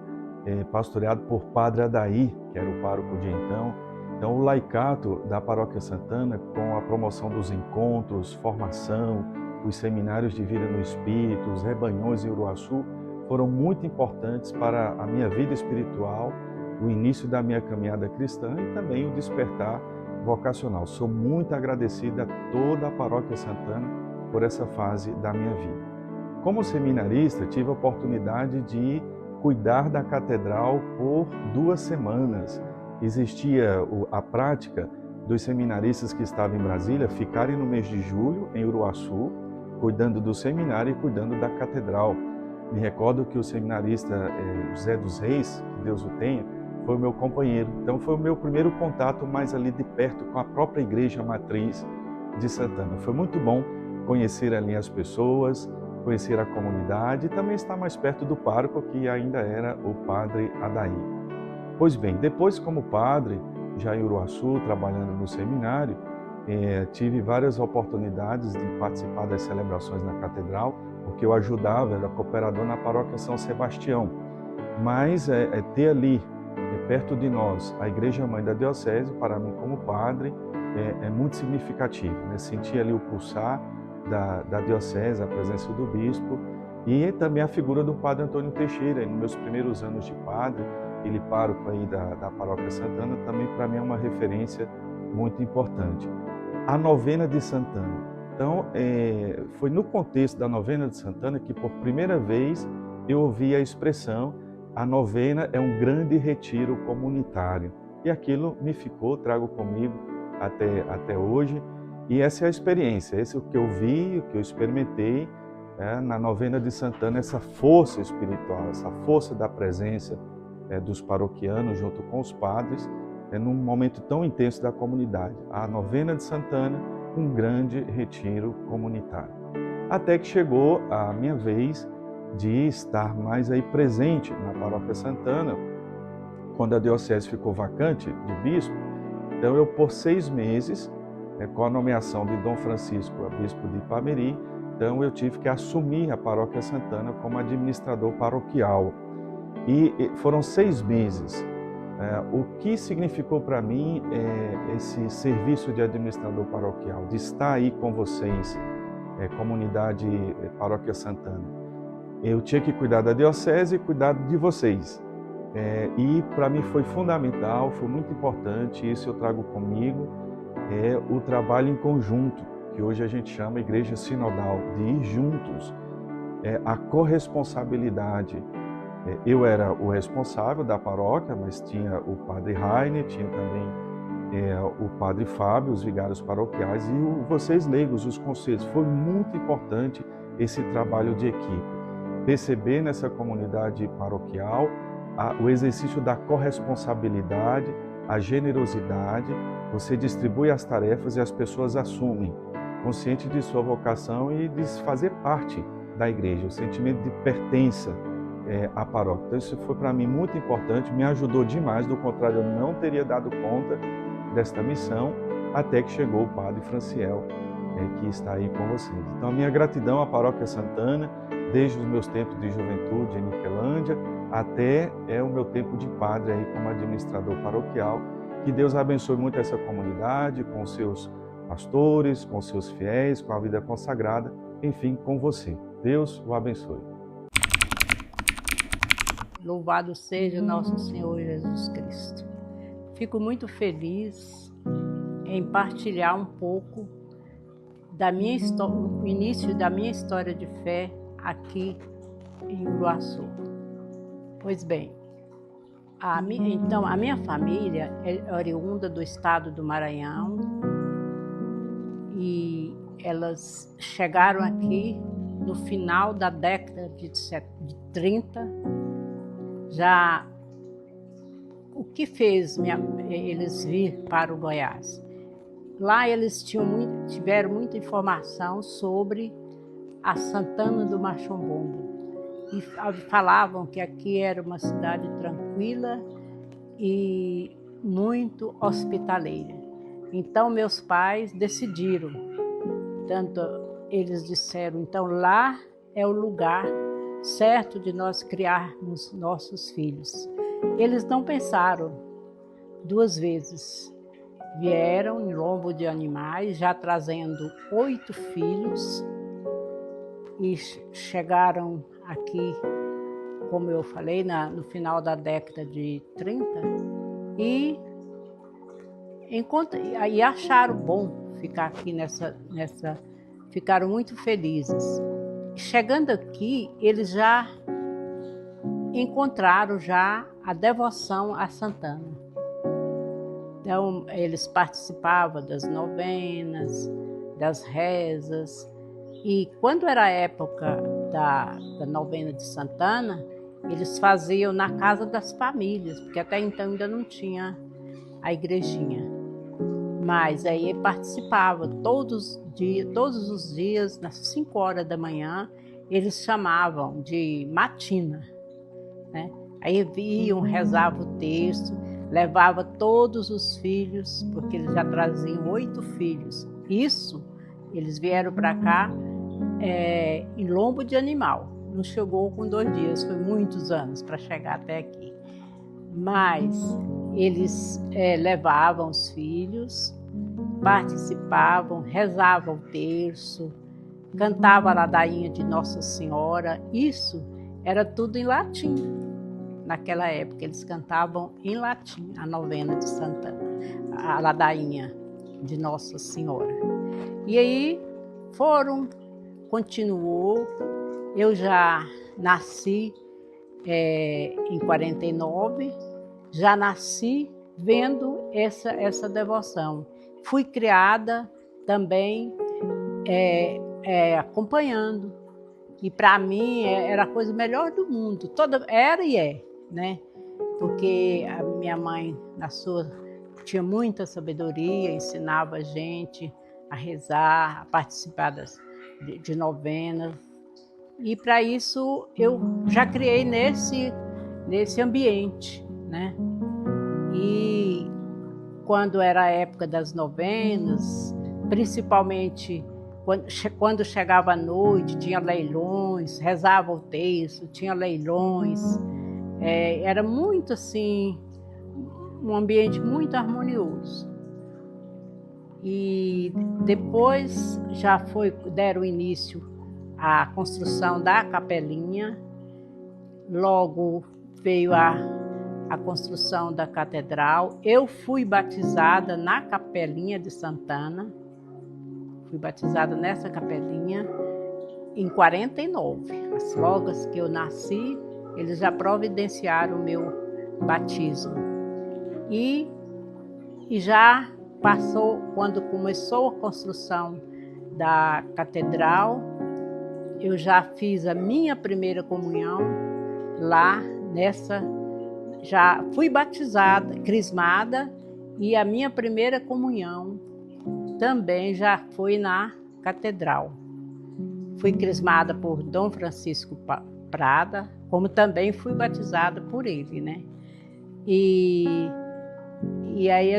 pastoreado por Padre Adair, que era o pároco de então. Então o laicato da Paróquia Santana, com a promoção dos encontros, formação, os seminários de vida no Espírito, os rebanhões em Uruaçu, foram muito importantes para a minha vida espiritual, o início da minha caminhada cristã e também o despertar vocacional. Sou muito agradecido a toda a Paróquia Santana por essa fase da minha vida. Como seminarista, tive a oportunidade de cuidar da catedral por 2 semanas. Existia a prática dos seminaristas que estavam em Brasília ficarem no mês de julho em Uruaçu, cuidando do seminário e cuidando da catedral. Me recordo que o seminarista José dos Reis, que Deus o tenha, foi o meu companheiro. Então foi o meu primeiro contato mais ali de perto com a própria igreja matriz de Santana. Foi muito bom conhecer ali as pessoas, conhecer a comunidade e também estar mais perto do pároco, que ainda era o padre Adair. Pois bem, depois como padre, já em Uruaçu, trabalhando no seminário, tive várias oportunidades de participar das celebrações na catedral, porque eu ajudava, era cooperador na paróquia São Sebastião. Mas ter ali, perto de nós, a Igreja Mãe da Diocese, para mim como padre, é muito significativo, né? Sentir ali o pulsar da Diocese, a presença do Bispo e também a figura do Padre Antônio Teixeira. Nos meus primeiros anos de padre, ele pároco aí da Paróquia Santana, também para mim é uma referência muito importante. A novena de Santana. Então, foi no contexto da novena de Santana que por primeira vez eu ouvi a expressão: a novena é um grande retiro comunitário. E aquilo me ficou, trago comigo até hoje. E essa é a experiência, esse é o que eu vi, o que eu experimentei na novena de Santana, essa força espiritual, essa força da presença dos paroquianos junto com os padres, num momento tão intenso da comunidade. A novena de Santana, um grande retiro comunitário. Até que chegou a minha vez de estar mais aí presente na Paróquia Santana, quando a diocese ficou vacante de bispo. Então eu, por 6 meses, com a nomeação de Dom Francisco a bispo de Ipameri, então eu tive que assumir a Paróquia Santana como administrador paroquial. E foram 6 meses. O que significou para mim esse serviço de administrador paroquial, de estar aí com vocês, comunidade Paróquia Santana. Eu tinha que cuidar da diocese e cuidar de vocês. E para mim foi fundamental, foi muito importante, isso eu trago comigo, o trabalho em conjunto, que hoje a gente chama Igreja Sinodal, de ir juntos, a corresponsabilidade. Eu era o responsável da paróquia, mas tinha o padre Rainer, tinha também o padre Fábio, os vigários paroquiais e vocês leigos, os conselhos. Foi muito importante esse trabalho de equipe. Perceber nessa comunidade paroquial o exercício da corresponsabilidade, a generosidade. Você distribui as tarefas e as pessoas assumem, consciente de sua vocação e de fazer parte da igreja, o sentimento de pertença à paróquia. Então isso foi para mim muito importante, me ajudou demais, do contrário eu não teria dado conta desta missão, até que chegou o padre Franciel, que está aí com vocês. Então a minha gratidão à Paróquia Santana, desde os meus tempos de juventude em Niquelândia, até o meu tempo de padre aí como administrador paroquial. Que Deus abençoe muito essa comunidade, com seus pastores, com seus fiéis, com a vida consagrada, enfim, com você. Deus o abençoe. Louvado seja nosso Senhor Jesus Cristo. Fico muito feliz em partilhar um pouco da minha história, o início da minha história de fé aqui em Uruaçu. Pois bem, a minha família é oriunda do estado do Maranhão e elas chegaram aqui no final da década de 30. Já o que fez eles vir para o Goiás? Lá eles tiveram muita informação sobre a Santana do Machombombo. E falavam que aqui era uma cidade tranquila e muito hospitaleira. Então meus pais decidiram, tanto eles disseram, então lá é o lugar certo de nós criarmos nossos filhos. Eles não pensaram 2 vezes. Vieram em lombo de animais, já trazendo 8 filhos e chegaram aqui, como eu falei, no final da década de 30 e acharam bom ficar aqui ficaram muito felizes. Chegando aqui, eles já encontraram a devoção a Santana. Então, eles participavam das novenas, das rezas. E quando era a época da novena de Santana, eles faziam na casa das famílias, porque até então ainda não tinha a igrejinha. Mas aí ele participava todos os dias, nas 5 horas da manhã, eles chamavam de matina, né? Aí iam, rezavam o texto, levava todos os filhos, porque eles já traziam 8 filhos. Isso, eles vieram para cá em lombo de animal. Não chegou com 2 dias, foi muitos anos para chegar até aqui. Mas eles levavam os filhos, participavam, rezavam o terço, cantavam a ladainha de Nossa Senhora. Isso era tudo em latim. Naquela época eles cantavam em latim a novena de Santana, a ladainha de Nossa Senhora. E aí continuou. Eu já nasci em 49, já nasci vendo essa devoção. Fui criada também acompanhando. E para mim era a coisa melhor do mundo. Era e é, né? Porque a minha mãe, tinha muita sabedoria, ensinava a gente a rezar, a participar de novenas. E para isso eu já criei nesse ambiente, né? E quando era a época das novenas, principalmente quando chegava a noite, tinha leilões, rezava o texto, tinha leilões. Era muito assim, um ambiente muito harmonioso. E depois deram início à construção da capelinha, logo veio a construção da catedral. Eu fui batizada na Capelinha de Santana, fui batizada nessa capelinha em 49. Logo que eu nasci, eles já providenciaram o meu batismo. E já passou, quando começou a construção da catedral, eu já fiz a minha primeira comunhão lá já fui batizada, crismada, e a minha primeira comunhão também já foi na catedral. Fui crismada por Dom Francisco Prada, como também fui batizada por ele, né? E aí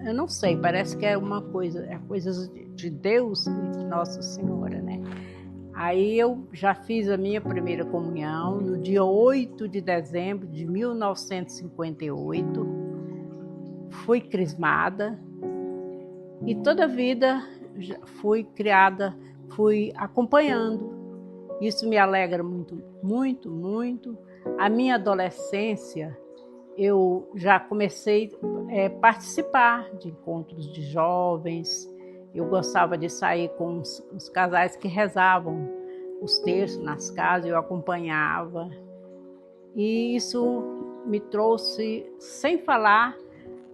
eu não sei, parece que é coisas de Deus e de Nossa Senhora, né? Aí eu já fiz a minha primeira comunhão no dia 8 de dezembro de 1958. Fui crismada e toda a vida fui criada, fui acompanhando. Isso me alegra muito, muito, muito. A minha adolescência, eu já comecei a participar de encontros de jovens. Eu gostava de sair com os casais que rezavam os textos nas casas, eu acompanhava. E isso me trouxe, sem falar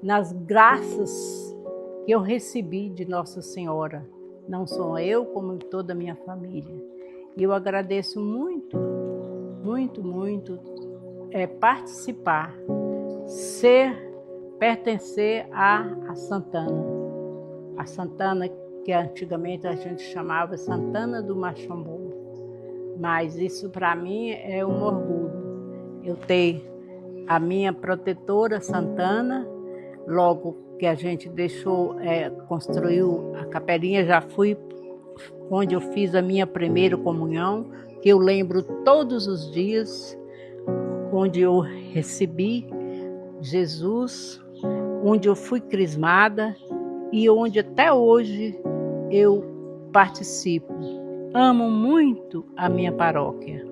nas graças que eu recebi de Nossa Senhora. Não só eu, como toda a minha família. E eu agradeço muito, muito, muito participar, pertencer a Santana. A Santana, que antigamente a gente chamava Santana do Machombombo. Mas isso para mim é um orgulho. Eu tenho a minha protetora Santana, logo que a gente construiu a capelinha, já fui onde eu fiz a minha primeira comunhão, que eu lembro todos os dias, onde eu recebi Jesus, onde eu fui crismada, e onde até hoje eu participo. Amo muito a minha paróquia,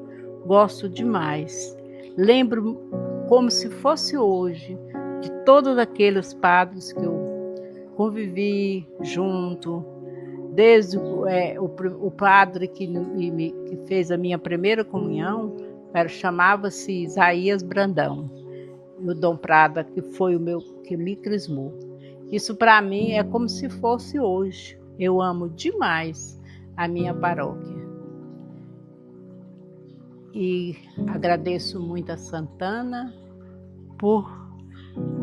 gosto demais. Lembro como se fosse hoje de todos aqueles padres que eu convivi junto, desde o padre que fez a minha primeira comunhão, chamava-se Isaías Brandão, e o Dom Prada, que foi que me crismou. Isso para mim é como se fosse hoje. Eu amo demais a minha paróquia. E agradeço muito a Santana por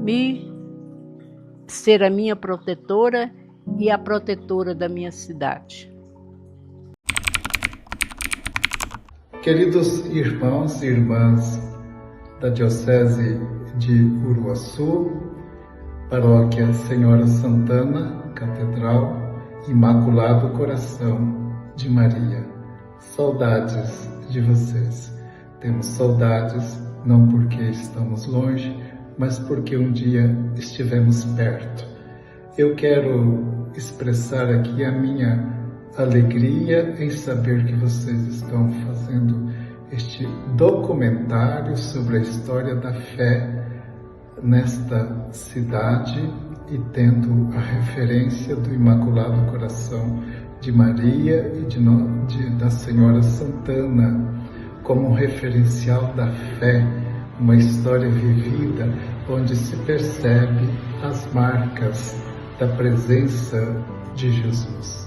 me ser a minha protetora e a protetora da minha cidade. Queridos irmãos e irmãs da Diocese de Uruaçu, Paróquia Senhora Santana, Catedral Imaculado Coração de Maria, saudades de vocês. Temos saudades não porque estamos longe, mas porque um dia estivemos perto. Eu quero expressar aqui a minha alegria em saber que vocês estão fazendo este documentário sobre a história da fé nesta cidade e tendo a referência do Imaculado Coração de Maria e da Senhora Santana como um referencial da fé, uma história vivida onde se percebe as marcas da presença de Jesus.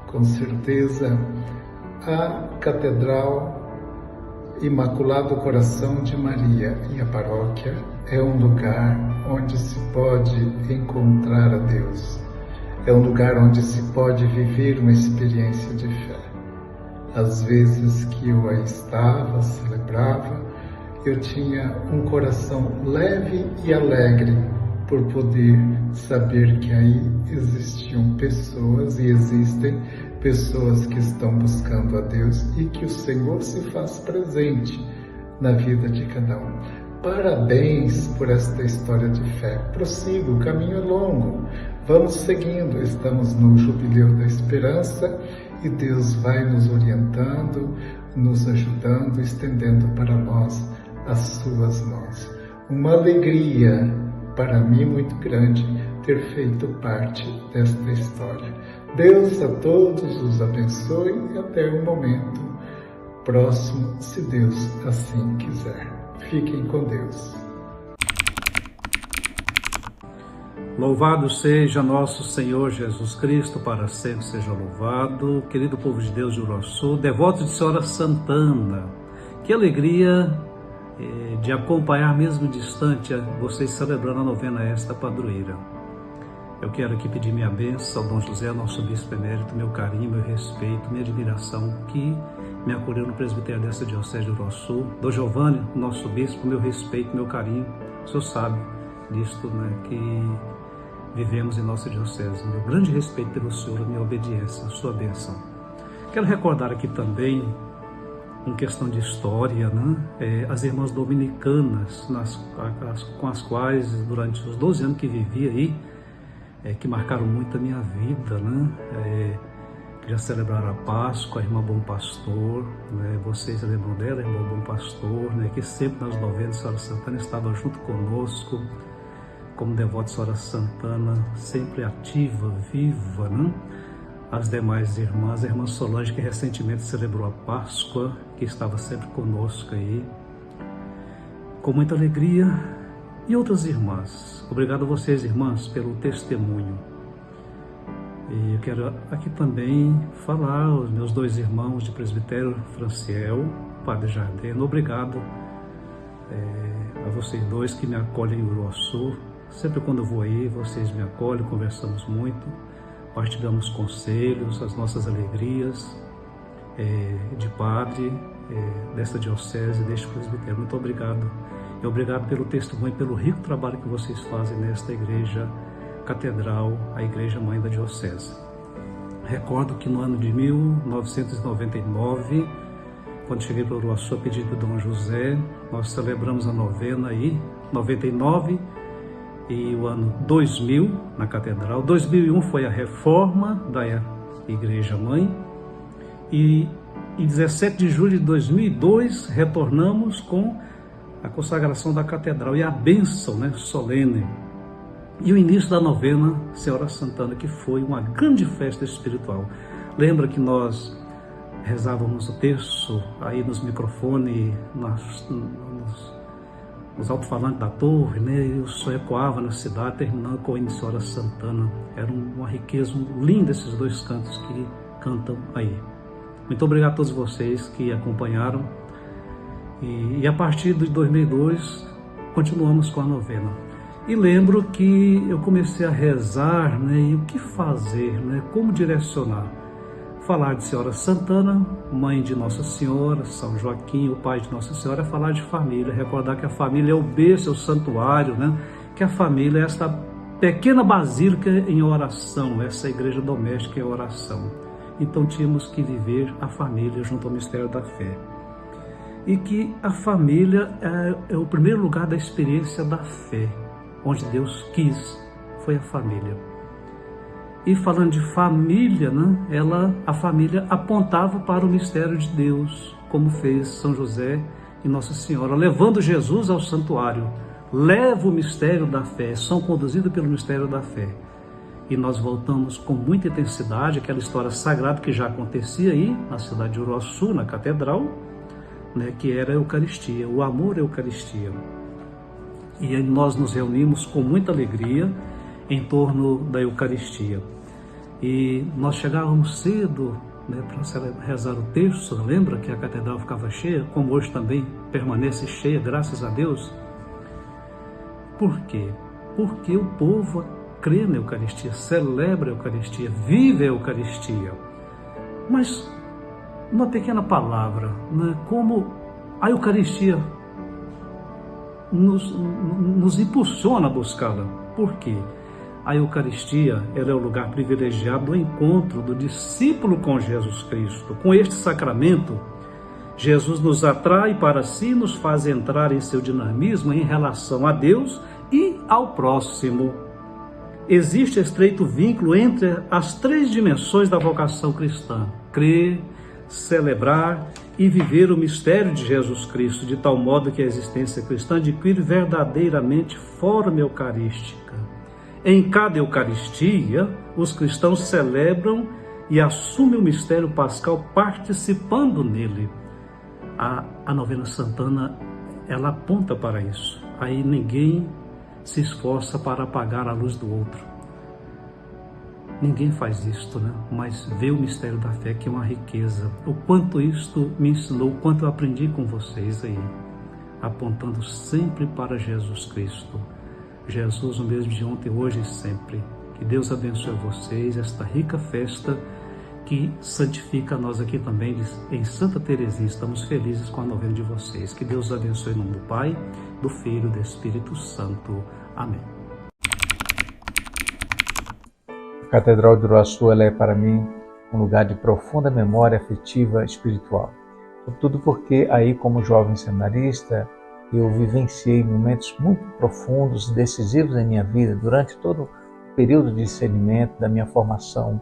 Com certeza, a Catedral Imaculado Coração de Maria e a paróquia é um lugar onde se pode encontrar a Deus. É um lugar onde se pode viver uma experiência de fé. Às vezes que eu aí estava, celebrava, eu tinha um coração leve e alegre por poder saber que aí existiam pessoas e existem pessoas que estão buscando a Deus e que o Senhor se faz presente na vida de cada um. Parabéns por esta história de fé. Prossiga, o caminho é longo. Vamos seguindo, estamos no Jubileu da Esperança e Deus vai nos orientando, nos ajudando, estendendo para nós as suas mãos. Uma alegria para mim muito grande ter feito parte desta história. Deus a todos os abençoe e até o momento próximo, se Deus assim quiser. Fiquem com Deus. Louvado seja nosso Senhor Jesus Cristo, para sempre seja louvado. Querido povo de Deus de Uruaçu, devotos de Senhora Santana, que alegria de acompanhar mesmo distante vocês celebrando a novena esta padroeira. Eu quero aqui pedir minha bênção ao Dom José, nosso bispo emérito, meu carinho, meu respeito, minha admiração, que me acolheu no presbitério dessa diocese de Uruaçu. Dom Giovanni, nosso bispo, meu respeito, meu carinho. O senhor sabe disto, né, que vivemos em nossa diocese. Meu grande respeito pelo senhor, a minha obediência, a sua bênção. Quero recordar aqui também, em questão de história, né, as irmãs dominicanas, com as quais, durante os 12 anos que vivi aí, que marcaram muito a minha vida, né? Que já celebraram a Páscoa, a irmã Bom Pastor, né? Vocês lembram dela, a irmã Bom Pastor, né? Que sempre nas novenas Senhora Santana estava junto conosco, como devoto de Senhora Santana, sempre ativa, viva, né? As demais irmãs, a irmã Solange, que recentemente celebrou a Páscoa, que estava sempre conosco aí, com muita alegria. E outras irmãs, obrigado a vocês, irmãs, pelo testemunho. E eu quero aqui também falar aos meus dois irmãos de presbitério, Franciel, Padre Jardino, obrigado a vocês dois que me acolhem em Uruaçu. Sempre quando eu vou aí, vocês me acolhem, conversamos muito, partilhamos conselhos, as nossas alegrias de padre, desta diocese, deste presbitério. Muito obrigado. E obrigado pelo testemunho, pelo rico trabalho que vocês fazem nesta igreja catedral, a igreja mãe da diocese. Recordo que no ano de 1999, quando cheguei para Uruaçu a pedido de Dom José, nós celebramos a novena aí, 99, e o ano 2000 na catedral. 2001 foi a reforma da igreja mãe, e em 17 de julho de 2002 retornamos com a consagração da catedral e a bênção, né, solene. E o início da novena Senhora Santana, que foi uma grande festa espiritual. Lembra que nós rezávamos o terço aí nos microfones, nos alto-falantes da torre, né, e o som ecoava na cidade, terminando com o hino de Senhora Santana. Era uma riqueza linda esses dois cantos que cantam aí. Muito obrigado a todos vocês que acompanharam. E a partir de 2002, continuamos com a novena. E lembro que eu comecei a rezar, né, e o que fazer, né, como direcionar. Falar de Senhora Santana, mãe de Nossa Senhora, São Joaquim, o pai de Nossa Senhora, é falar de família, recordar que a família é o berço, é o santuário, né, que a família é esta pequena basílica em oração, essa igreja doméstica em oração. Então tínhamos que viver a família junto ao mistério da fé. E que a família é o primeiro lugar da experiência da fé, onde Deus quis, foi a família. E falando de família, né, a família apontava para o mistério de Deus, como fez São José e Nossa Senhora, levando Jesus ao santuário. Leva o mistério da fé, são conduzidos pelo mistério da fé. E nós voltamos com muita intensidade àquela história sagrada que já acontecia aí, na cidade de Uruaçu, na catedral, né, que era a Eucaristia, o amor à Eucaristia. E aí nós nos reunimos com muita alegria em torno da Eucaristia. E nós chegávamos cedo, né, para rezar o terço. Lembra que a catedral ficava cheia, como hoje também permanece cheia, graças a Deus? Por quê? Porque o povo crê na Eucaristia, celebra a Eucaristia, vive a Eucaristia. Mas uma pequena palavra, né, como a Eucaristia nos impulsiona a buscá-la. Por quê? A Eucaristia, ela é o lugar privilegiado do encontro do discípulo com Jesus Cristo. Com este sacramento, Jesus nos atrai para si e nos faz entrar em seu dinamismo em relação a Deus e ao próximo. Existe estreito vínculo entre as três dimensões da vocação cristã: crer, celebrar e viver o mistério de Jesus Cristo, de tal modo que a existência cristã adquire verdadeiramente forma eucarística. Em cada Eucaristia, os cristãos celebram e assumem o mistério pascal participando nele. A novena santana, ela aponta para isso. Aí ninguém se esforça para apagar a luz do outro. Ninguém faz isto, né? Mas vê o mistério da fé, que é uma riqueza. O quanto isto me ensinou, o quanto eu aprendi com vocês aí, apontando sempre para Jesus Cristo. Jesus, o mesmo de ontem, hoje e sempre. Que Deus abençoe vocês, esta rica festa que santifica nós aqui também em Santa Teresinha. Estamos felizes com a novena de vocês. Que Deus abençoe em nome do Pai, do Filho e do Espírito Santo. Amém. A Catedral de Uruaçu, ela é para mim um lugar de profunda memória afetiva espiritual. Sobretudo porque aí, como jovem seminarista, eu vivenciei momentos muito profundos, decisivos em minha vida, durante todo o período de discernimento da minha formação.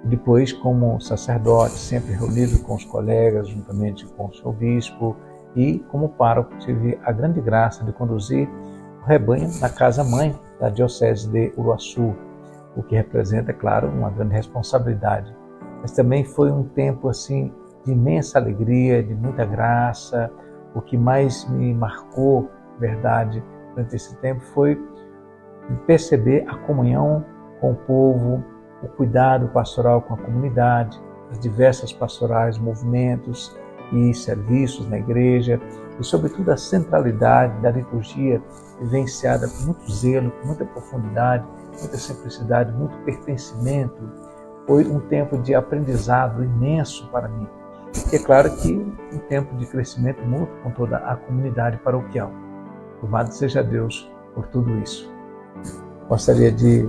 Depois, como sacerdote, sempre reunido com os colegas, juntamente com o seu bispo, e como pároco, tive a grande graça de conduzir o rebanho na casa-mãe da Diocese de Uruaçu, o que representa, claro, uma grande responsabilidade. Mas também foi um tempo assim de imensa alegria, de muita graça. O que mais me marcou, verdade, durante esse tempo foi perceber a comunhão com o povo, o cuidado pastoral com a comunidade, as diversas pastorais, movimentos e serviços na igreja e, sobretudo, a centralidade da liturgia vivenciada com muito zelo, com muita profundidade, muita simplicidade, muito pertencimento. Foi um tempo de aprendizado imenso para mim. E é claro que um tempo de crescimento mútuo com toda a comunidade paroquial. Louvado seja Deus por tudo isso. Gostaria de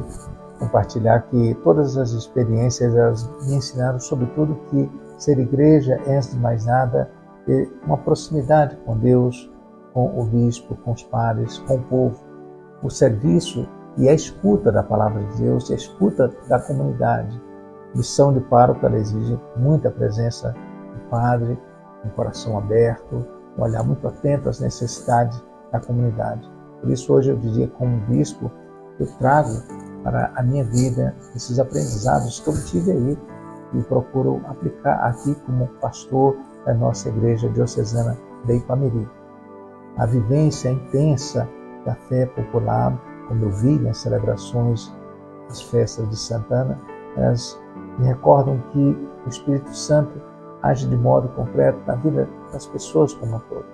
compartilhar que todas as experiências elas me ensinaram, sobretudo, que ser igreja é, antes de mais nada, ter uma proximidade com Deus, com o bispo, com os padres, com o povo. O serviço e a escuta da palavra de Deus, a escuta da comunidade. Missão de pároco, ela exige muita presença do padre, um coração aberto, um olhar muito atento às necessidades da comunidade. Por isso, hoje eu diria, como bispo, eu trago para a minha vida esses aprendizados que eu tive aí e procuro aplicar aqui como pastor da nossa igreja diocesana de Ipameri. A vivência intensa da fé popular, como eu vi nas celebrações das festas de Santana, elas me recordam que o Espírito Santo age de modo completo na vida das pessoas como um todo.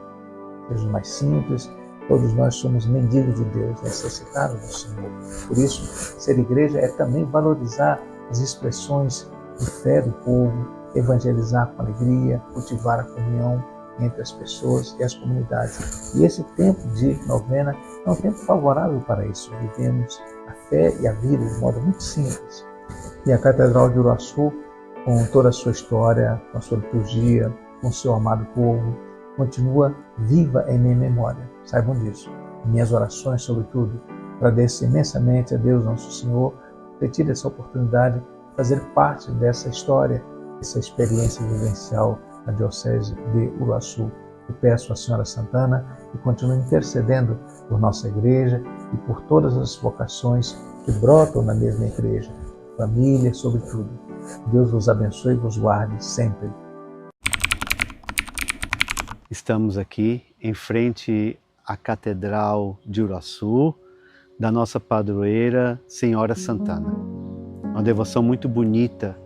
Seja mais simples, Todos nós somos mendigos de Deus, necessitados do Senhor. Por isso, ser igreja é também valorizar as expressões de fé do povo, evangelizar com alegria, cultivar a comunhão entre as pessoas e as comunidades. E esse tempo de novena é um tempo favorável para isso. Vivemos a fé e a vida de modo muito simples. E a Catedral de Uruaçu, com toda a sua história, com a sua liturgia, com o seu amado povo, continua viva em minha memória. Saibam disso. Em minhas orações, sobretudo, agradeço imensamente a Deus Nosso Senhor por ter tido essa oportunidade de fazer parte dessa história, essa experiência vivencial na Diocese de Uruaçu. E peço à Senhora Santana que continue intercedendo por nossa igreja e por todas as vocações que brotam na mesma igreja, família, sobretudo. Deus vos abençoe e vos guarde sempre. Estamos aqui em frente à Catedral de Uruaçu, da nossa padroeira Senhora Santana. Uma devoção muito bonita,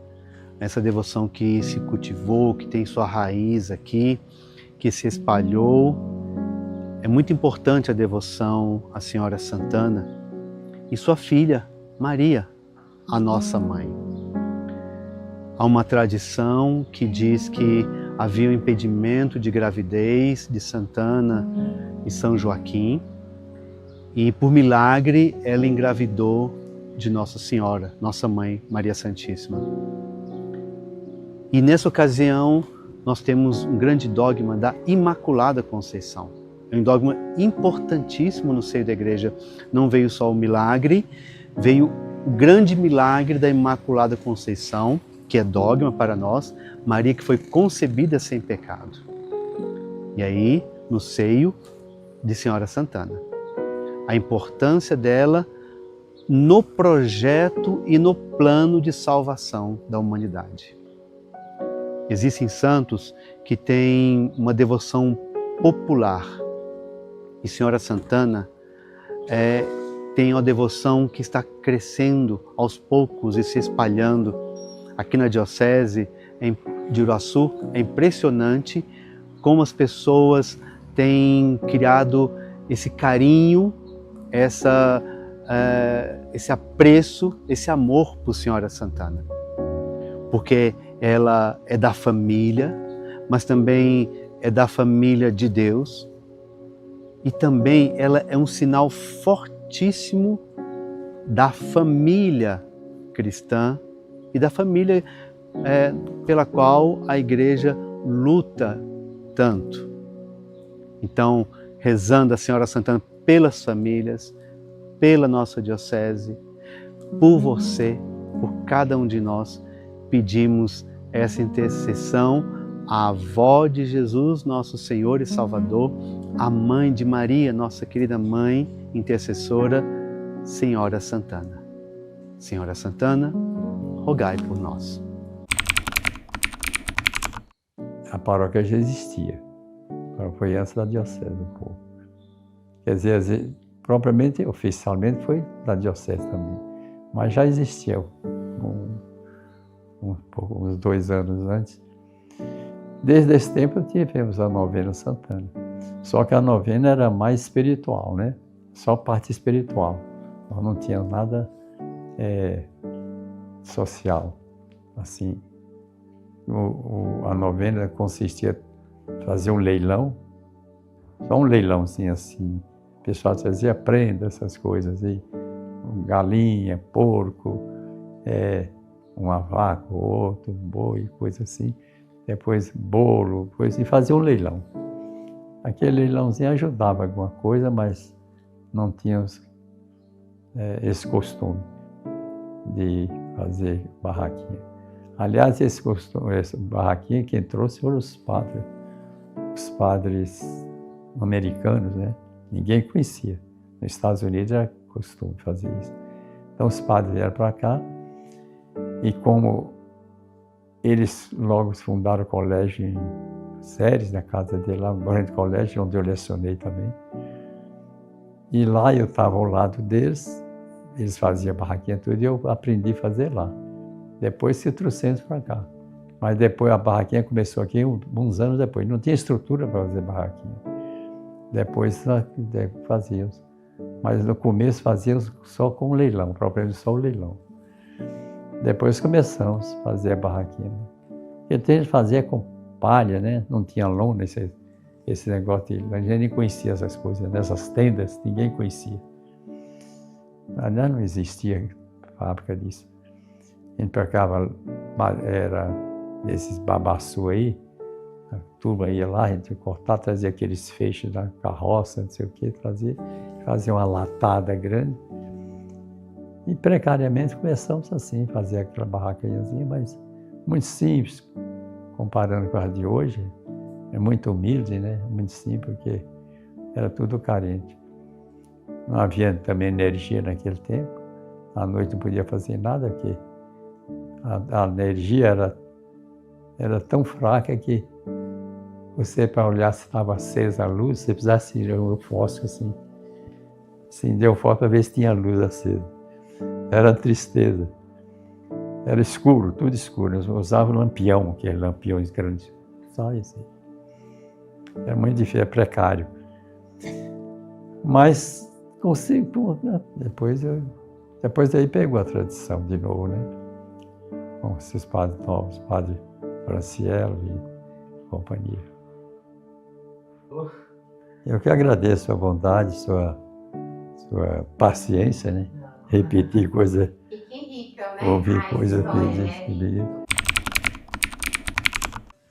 essa devoção que se cultivou, que tem sua raiz aqui, que se espalhou. É muito importante a devoção à Senhora Santana e sua filha, Maria, a nossa mãe. Há uma tradição que diz que havia um impedimento de gravidez de Santana e São Joaquim e, por milagre, ela engravidou de Nossa Senhora, nossa mãe, Maria Santíssima. E nessa ocasião, nós temos um grande dogma da Imaculada Conceição. É um dogma importantíssimo no seio da igreja. Não veio só o milagre, veio o grande milagre da Imaculada Conceição, que é dogma para nós, Maria que foi concebida sem pecado. E aí, no seio de Senhora Santana. A importância dela no projeto e no plano de salvação da humanidade. Existem santos que têm uma devoção popular. E Senhora Santana tem uma devoção que está crescendo aos poucos e se espalhando. Aqui na Diocese de Uruaçu é impressionante como as pessoas têm criado esse carinho, esse apreço, esse amor por Senhora Santana. Porque ela é da família, mas também é da família de Deus. E também ela é um sinal fortíssimo da família cristã e da família pela qual a igreja luta tanto. Então, rezando a Senhora Santana pelas famílias, pela nossa diocese, por você, por cada um de nós, pedimos essa intercessão à avó de Jesus, nosso Senhor e Salvador, a mãe de Maria, nossa querida mãe intercessora, Senhora Santana. Senhora Santana, rogai por nós. A paróquia já existia, foi antes da Diocese um pouco. Quer dizer, propriamente, oficialmente foi da Diocese também, mas já existia uns 2 anos antes. Desde esse tempo tivemos a novena Santana, só que a novena era mais espiritual, né? Só parte espiritual, nós não tínhamos nada social, assim. A novena consistia em fazer um leilão, só um leilãozinho assim. O pessoal trazia prenda, essas coisas aí, galinha, porco, uma vaca, outro, um boi, coisa assim. Depois bolo, coisa, e fazia um leilão. Aquele leilãozinho ajudava alguma coisa, mas não tínhamos esse costume de fazer barraquinha. Aliás, esse costume, essa barraquinha, quem trouxe foram os padres americanos, né? Ninguém conhecia. Nos Estados Unidos era costume fazer isso. Então os padres vieram para cá e como eles logo fundaram o colégio em Séries, na casa dele, lá, um grande colégio, onde eu lecionei também. E lá eu estava ao lado deles, eles faziam barraquinha tudo e eu aprendi a fazer lá. Depois se trouxemos para cá. Mas depois a barraquinha começou aqui uns anos depois. Não tinha estrutura para fazer barraquinha. Depois fazíamos. Mas no começo fazíamos só com o leilão, propriamente só o leilão. Depois começamos a fazer a barraquinha. Porque a gente fazia com palha, né? Não tinha lona, esse negócio de... A gente nem conhecia essas coisas, nessas tendas, ninguém conhecia. Aliás, não existia fábrica disso. A gente pegava, era esses babaçu aí, a turma ia lá, a gente ia cortar, trazia aqueles feixes da carroça, não sei o que, fazia uma latada grande. E precariamente começamos assim, fazer aquela barraquinhazinha, mas muito simples, comparando com a de hoje. É muito humilde, né? Muito simples, porque era tudo carente. Não havia também energia naquele tempo. À noite não podia fazer nada, porque a energia era tão fraca que você, para olhar se estava acesa a luz, você precisasse ir um fósforo assim. Acendeu o fósforo para ver se tinha luz acesa. Era tristeza. Era escuro, tudo escuro. Eu usava lampião, aqueles lampiões grandes. Só isso. Era muito difícil, é precário. Mas consigo, né? Depois daí pegou a tradição de novo, né? Com esses padres novos, padre Francielo e companhia. Eu que agradeço a bondade, sua paciência, né? Repetir coisa, ouvir coisa que...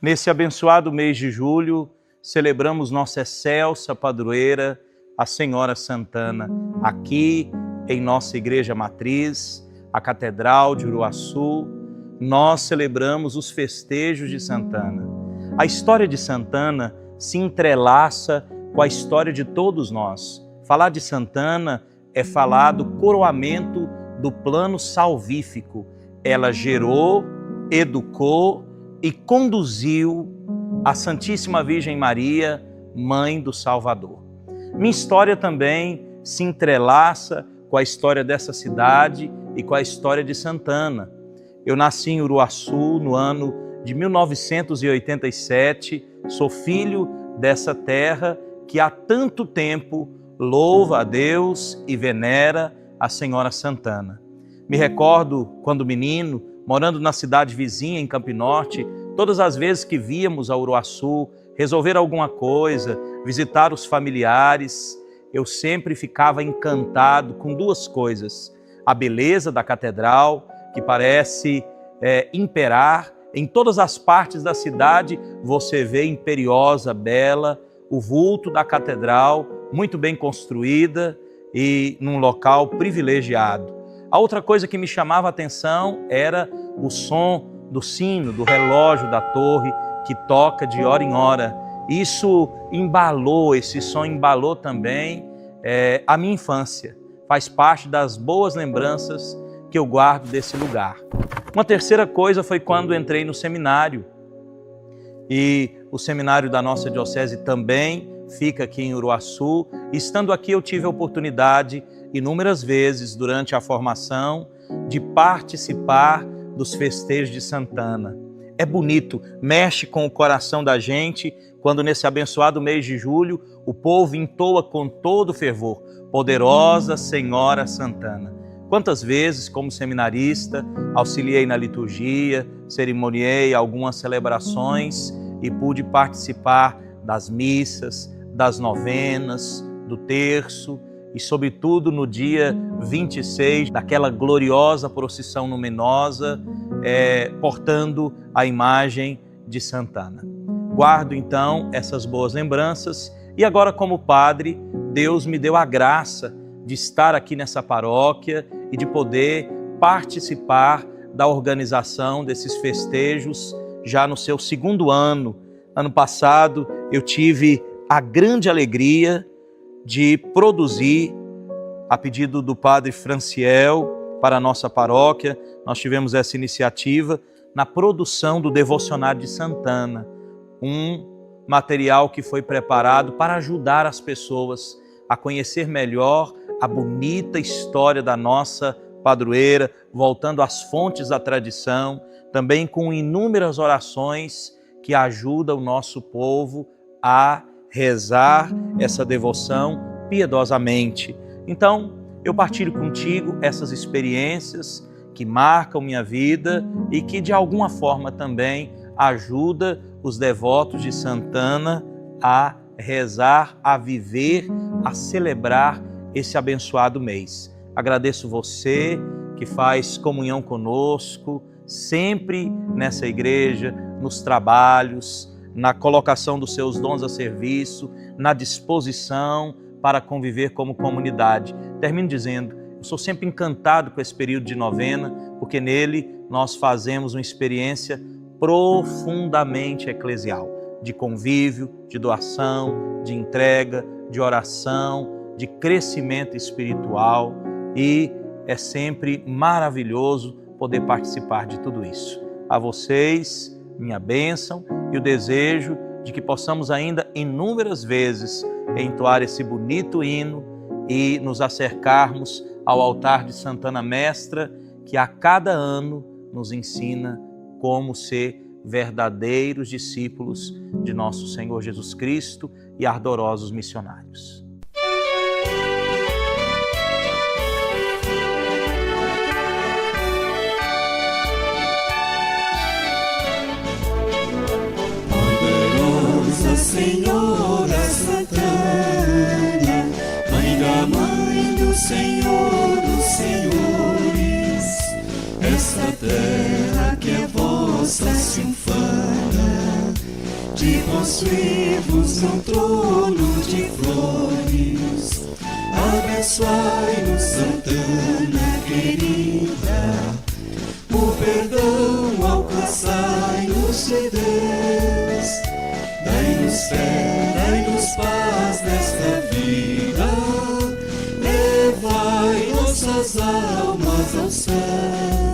Nesse abençoado mês de julho, celebramos nossa excelsa padroeira, a Senhora Santana, aqui em nossa igreja matriz, a Catedral de Uruaçu. Nós celebramos os festejos de Santana. A história de Santana se entrelaça com a história de todos nós. Falar de Santana é falar do coroamento do plano salvífico. Ela gerou, educou e conduziu a Santíssima Virgem Maria, Mãe do Salvador. Minha história também se entrelaça com a história dessa cidade e com a história de Santana. Eu nasci em Uruaçu no ano de 1987, sou filho dessa terra que há tanto tempo louva a Deus e venera a Senhora Santana. Me recordo, quando menino, morando na cidade vizinha, em Campinorte, todas as vezes que víamos a Uruaçu, resolver alguma coisa, visitar os familiares, eu sempre ficava encantado com duas coisas. A beleza da catedral, que parece imperar em todas as partes da cidade, você vê imperiosa, bela, o vulto da catedral, muito bem construída e num local privilegiado. A outra coisa que me chamava a atenção era o som do sino, do relógio da torre, que toca de hora em hora. Isso embalou, esse som embalou também a minha infância. Faz parte das boas lembranças que eu guardo desse lugar. Uma terceira coisa foi quando entrei no seminário. E o seminário da nossa diocese também fica aqui em Uruaçu. Estando aqui, eu tive a oportunidade, inúmeras vezes durante a formação, de participar dos festejos de Santana. É bonito, mexe com o coração da gente, quando nesse abençoado mês de julho, o povo entoa com todo fervor: Poderosa Senhora Santana. Quantas vezes, como seminarista, auxiliei na liturgia, cerimoniei algumas celebrações e pude participar das missas, das novenas, do terço e, sobretudo, no dia 26, daquela gloriosa procissão luminosa, portando a imagem de Santana. Guardo, então, essas boas lembranças e agora, como padre, Deus me deu a graça de estar aqui nessa paróquia e de poder participar da organização desses festejos já no seu segundo ano. Ano passado eu tive a grande alegria de produzir, a pedido do padre Franciel, para a nossa paróquia, nós tivemos essa iniciativa na produção do Devocionário de Santana, um material que foi preparado para ajudar as pessoas a conhecer melhor a bonita história da nossa padroeira, voltando às fontes da tradição, também com inúmeras orações que ajudam o nosso povo a rezar essa devoção piedosamente. Então, eu partilho contigo essas experiências que marcam minha vida e que de alguma forma também ajuda os devotos de Santana a rezar, a viver, a celebrar esse abençoado mês. Agradeço você que faz comunhão conosco, sempre nessa igreja, nos trabalhos, na colocação dos seus dons a serviço, na disposição para conviver como comunidade. Termino dizendo, eu sou sempre encantado com esse período de novena, porque nele nós fazemos uma experiência profundamente eclesial, de convívio, de doação, de entrega, de oração, de crescimento espiritual, e é sempre maravilhoso poder participar de tudo isso. A vocês, minha bênção e o desejo de que possamos ainda inúmeras vezes entoar esse bonito hino e nos acercarmos ao altar de Santana Mestra, que a cada ano nos ensina como ser verdadeiros discípulos de nosso Senhor Jesus Cristo e ardorosos missionários. Poderosa Senhora Santana, Mãe da Mãe do Senhor dos Senhores, esta terra que é vossa se ufana, de construir-vos um trono de flores. Abençoai-nos, Santana querida, o perdão alcançai-nos de Deus. Dai-nos fé, dai-nos paz nesta vida, levai nossas almas ao céu.